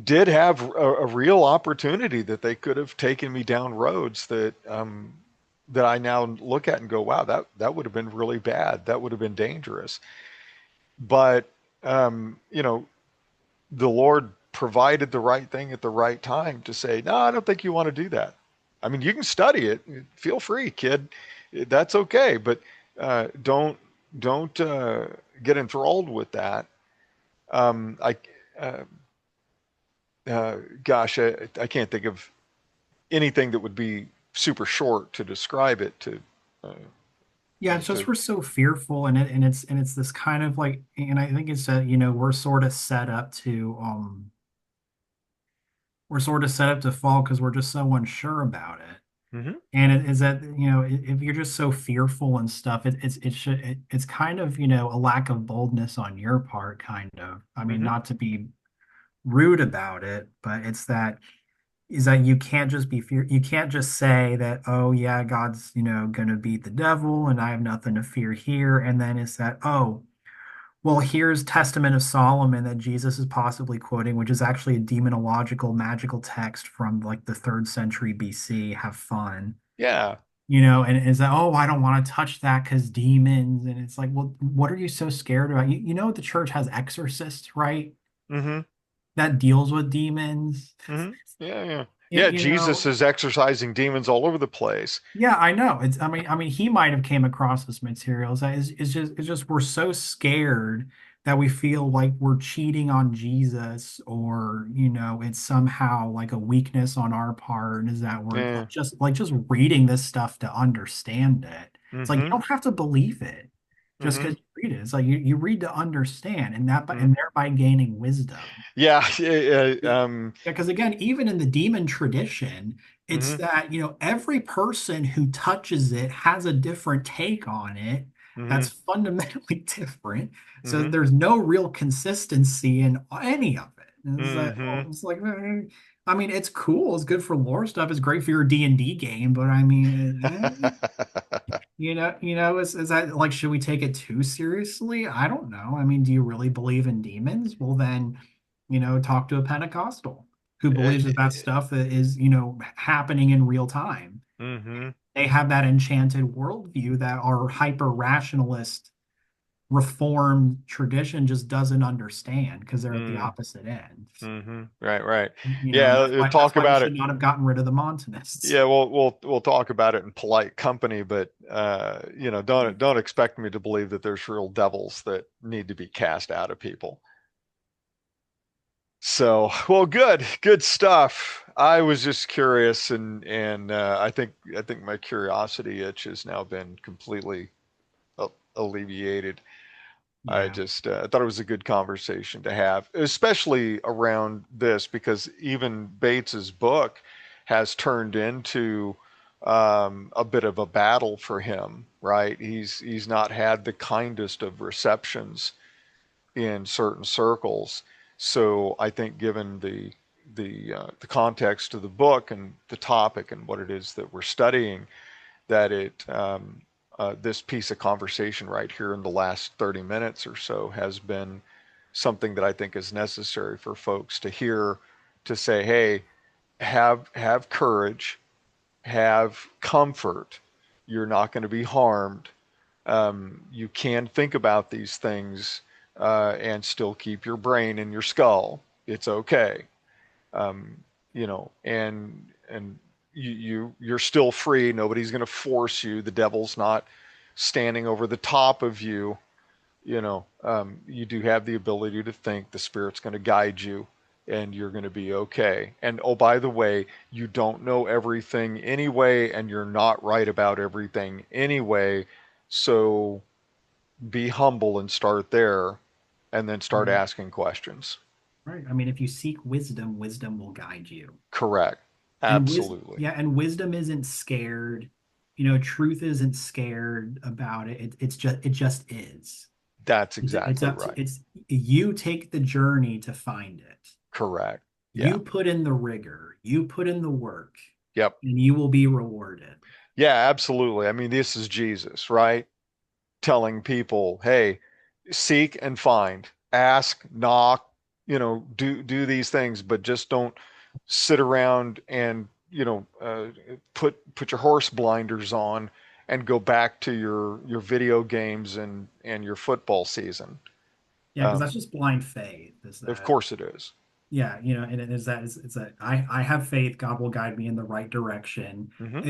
S2: did have a real opportunity that they could have taken me down roads that I now look at and go, wow, that would have been really bad. That would have been dangerous. But you know, the Lord provided the right thing at the right time to say, no, I don't think you want to do that. I mean, you can study it. Feel free, kid. That's okay. But don't get enthralled with that. I uh, gosh, I can't think of anything that would be super short to describe it uh,
S1: Yeah, it's
S2: to
S1: just we're so fearful, and it's this kind of like, and I think it's that we're sort of set up to fall because we're just so unsure about it.
S2: hmm
S1: And it is that if you're just so fearful and stuff, it's kind of a lack of boldness on your part, kind of. I mean,
S2: hmm
S1: not to be rude about it, but is that you can't just say that, oh yeah, God's gonna beat the devil and I have nothing to fear here, and then it's that, oh, well, here's Testament of Solomon that Jesus is possibly quoting, which is actually a demonological magical text from like the third century BC. Have fun.
S2: yeah.
S1: And is that, oh, I don't want to touch that because demons. And it's like, well, what are you so scared about? The church has exorcists, right?
S2: hmm
S1: That deals with demons.
S2: Yeah, yeah.
S1: You,
S2: Yeah,
S1: you
S2: Jesus
S1: know,
S2: is exorcising demons all over the place.
S1: Yeah, I know. I mean, he might have came across this materials. It's just we're so scared that we feel like we're cheating on Jesus, or it's somehow like a weakness on our part, is that we're
S2: Yeah.
S1: just reading this stuff to understand it. It's like you
S2: hmm
S1: don't have to believe it just
S2: hmm
S1: because you read it. It's like you read to understand, and
S2: hmm
S1: and thereby gaining wisdom.
S2: Yeah.
S1: Yeah, because again, even in the demon tradition, it's
S2: hmm
S1: that, every person who touches it has a different take on it that's
S2: hmm
S1: fundamentally different. So
S2: hmm
S1: there's no real consistency in any of it. And it's like,
S2: hmm
S1: oh, it's like, I mean, it's cool. It's good for lore stuff. It's great for your D&D game, but I mean, is that like, should we take it too seriously? I don't know. I mean, do you really believe in demons? Well, then, talk to a Pentecostal who believes that stuff that is, happening in real time.
S2: hmm
S1: They have that enchanted worldview that our hyper rationalist reformed tradition just doesn't understand because they're at the
S2: mm
S1: opposite end.
S2: Right, right.
S1: And
S2: Yeah,
S1: that's
S2: talk
S1: why we
S2: about
S1: should
S2: it.
S1: not have gotten rid of the Montanists.
S2: Yeah, we'll talk about it in polite company, but don't expect me to believe that there's real devils that need to be cast out of people. So, well, good stuff. I was just curious, and I think my curiosity itch has now been completely alleviated. I
S1: Yeah.
S2: just thought it was a good conversation to have, especially around this, because even Bates's book has turned into a bit of a battle for him, right? He's not had the kindest of receptions in certain circles. So I think, given the context of the book and the topic and what it is that we're studying, that it this piece of conversation right here in the last 30 minutes or so has been something that I think is necessary for folks to hear, to say, hey, have courage, have comfort. You're not going to be harmed. You can think about these things and still keep your brain in your skull. It's okay. Um, and you're still free. Nobody's going to force you. The devil's not standing over the top of you. You do have the ability to think. The Spirit's going to guide you, and you're going to be okay. And oh, by the way, you don't know everything anyway, and you're not right about everything anyway. So be humble and start there, and then start
S1: Right.
S2: asking questions.
S1: Right. I mean, if you seek wisdom, wisdom will guide you.
S2: Correct.
S1: And wisdom,
S2: Absolutely.
S1: yeah, and wisdom isn't scared. Truth isn't scared about it. It just is.
S2: That's
S1: It's
S2: exactly
S1: up to
S2: right.
S1: it's you take the journey to find it.
S2: Correct. Yeah.
S1: You put in the rigor, you put in the work,
S2: Yep.
S1: and you will be rewarded.
S2: Yeah, absolutely. I mean, this is Jesus, right? Telling people, hey, seek and find, ask, knock, do these things, but just don't sit around and, put your horse blinders on and go back to your video games and your football season.
S1: Yeah, because that's
S2: Um,
S1: just blind faith, is
S2: of
S1: that.
S2: course it is.
S1: Yeah, and it is that it's that I have faith God will guide me in the right direction.
S2: Hmm.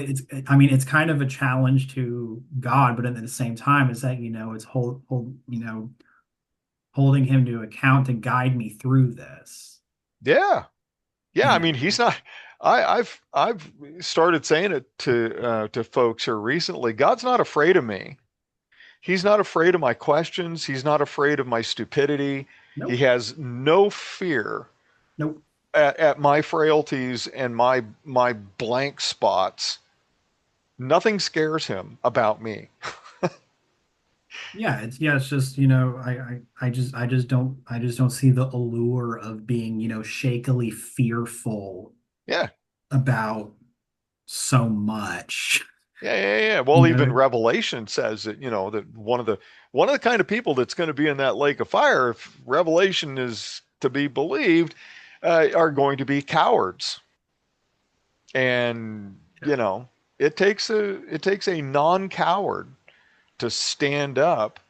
S1: I mean it's kind of a challenge to God, but at the same time it's that it's holding him to account to guide me through this.
S2: Yeah. Yeah,
S1: You
S2: I
S1: know.
S2: mean, he's not. I've started saying it to folks here recently. God's not afraid of me. He's not afraid of my questions. He's not afraid of my stupidity. He
S1: Nope.
S2: has no fear
S1: Nope.
S2: at my frailties and my blank spots. Nothing scares him about me.
S1: It's just, I just don't see the allure of being, shakily fearful
S2: Yeah,
S1: about so much.
S2: yeah.
S1: You
S2: Well, even
S1: know,
S2: Revelation says that that one of the kind of people that's going to be in that lake of fire, if Revelation is to be believed, are going to be cowards. And it takes a non-coward to stand up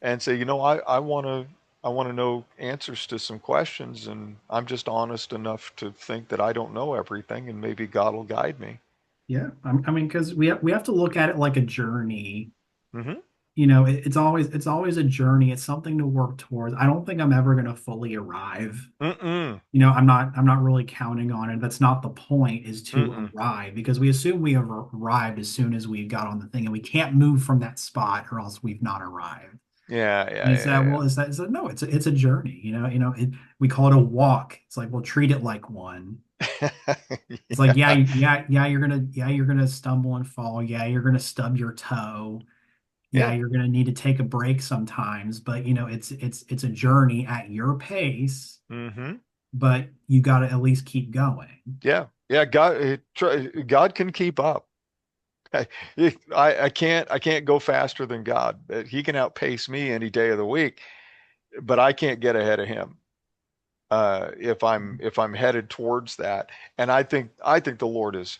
S2: and say, I want to know answers to some questions, and I'm just honest enough to think that I don't know everything, and maybe God will guide me.
S1: yeah. I mean, because we have to look at it like a journey.
S2: Hmm.
S1: It's always a journey. It's something to work towards. I don't think I'm ever going to fully arrive.
S2: Mm-mm.
S1: I'm not really counting on it. That's not the point, is to
S2: Mm-mm.
S1: arrive, because we assume we have arrived as soon as we got on the thing, and we can't move from that spot or else we've not arrived.
S2: Yeah,
S1: And
S2: yeah,
S1: it's that, well,
S2: yeah,
S1: is that no, it's a journey, we call it a walk. It's like, well, treat it like one.
S2: yeah.
S1: It's like,
S2: Yeah.
S1: you're gonna stumble and fall. Yeah, you're gonna stub your toe. Yeah,
S2: Yeah.
S1: you're gonna need to take a break sometimes, but it's a journey at your pace,
S2: Hmm.
S1: but you got to at least keep going.
S2: Yeah. Yeah. God can keep up. I, I can't go faster than God. He can outpace me any day of the week, but I can't get ahead of him. If I'm headed towards that. And I think the Lord is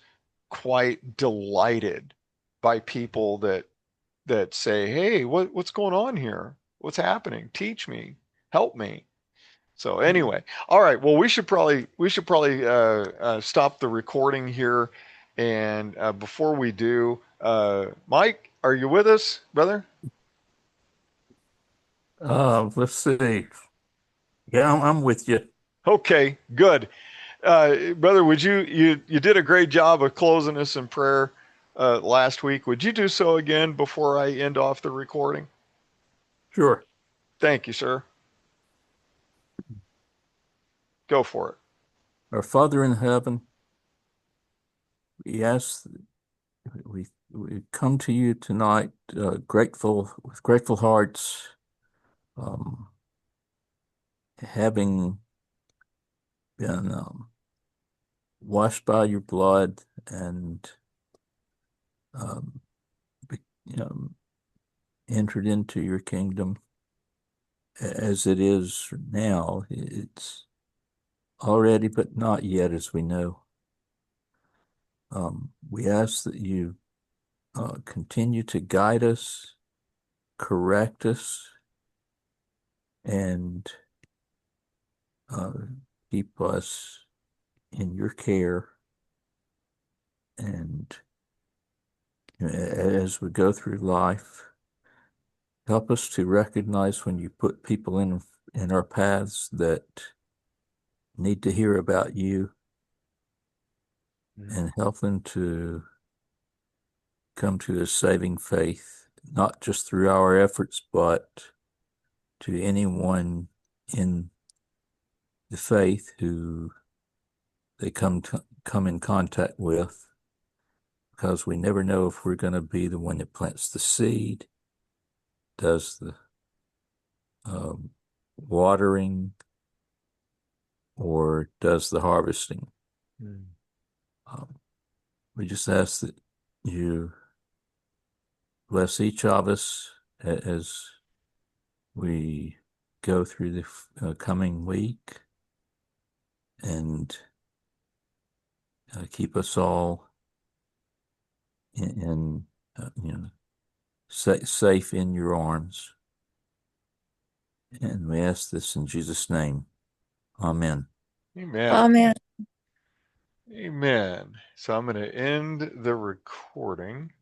S2: quite delighted by people that say, "Hey, what's going on here? What's happening? Teach me, help me." So anyway, all right. Well, we should probably stop the recording here. And before we do, Mike, are you with us, brother?
S3: Let's see. Yeah, I'm with you.
S2: Okay, good. Brother, would you did a great job of closing us in prayer last week. Would you do so again before I end off the recording?
S4: Sure.
S2: Thank you, sir. Go for it.
S4: Our Father in heaven, we ask, we come to you tonight, grateful with grateful hearts, um, having been washed by your blood and um, be, entered into your kingdom as it is now. It's already, but not yet, as we know. We ask that you continue to guide us, correct us, and uh, keep us in your care. And as we go through life, help us to recognize when you put people in our paths that need to hear about you, and help them to come to a saving faith, not just through our efforts, but to anyone in the faith who they come in contact with, because we never know if we're going to be the one that plants the seed, does the watering, or does the harvesting. We just ask that you bless each of us as we go through the coming week, and keep us all in safe in your arms. And we ask this in Jesus' name. Amen.
S2: Amen.
S5: Amen.
S2: Amen. So I'm going to end the recording.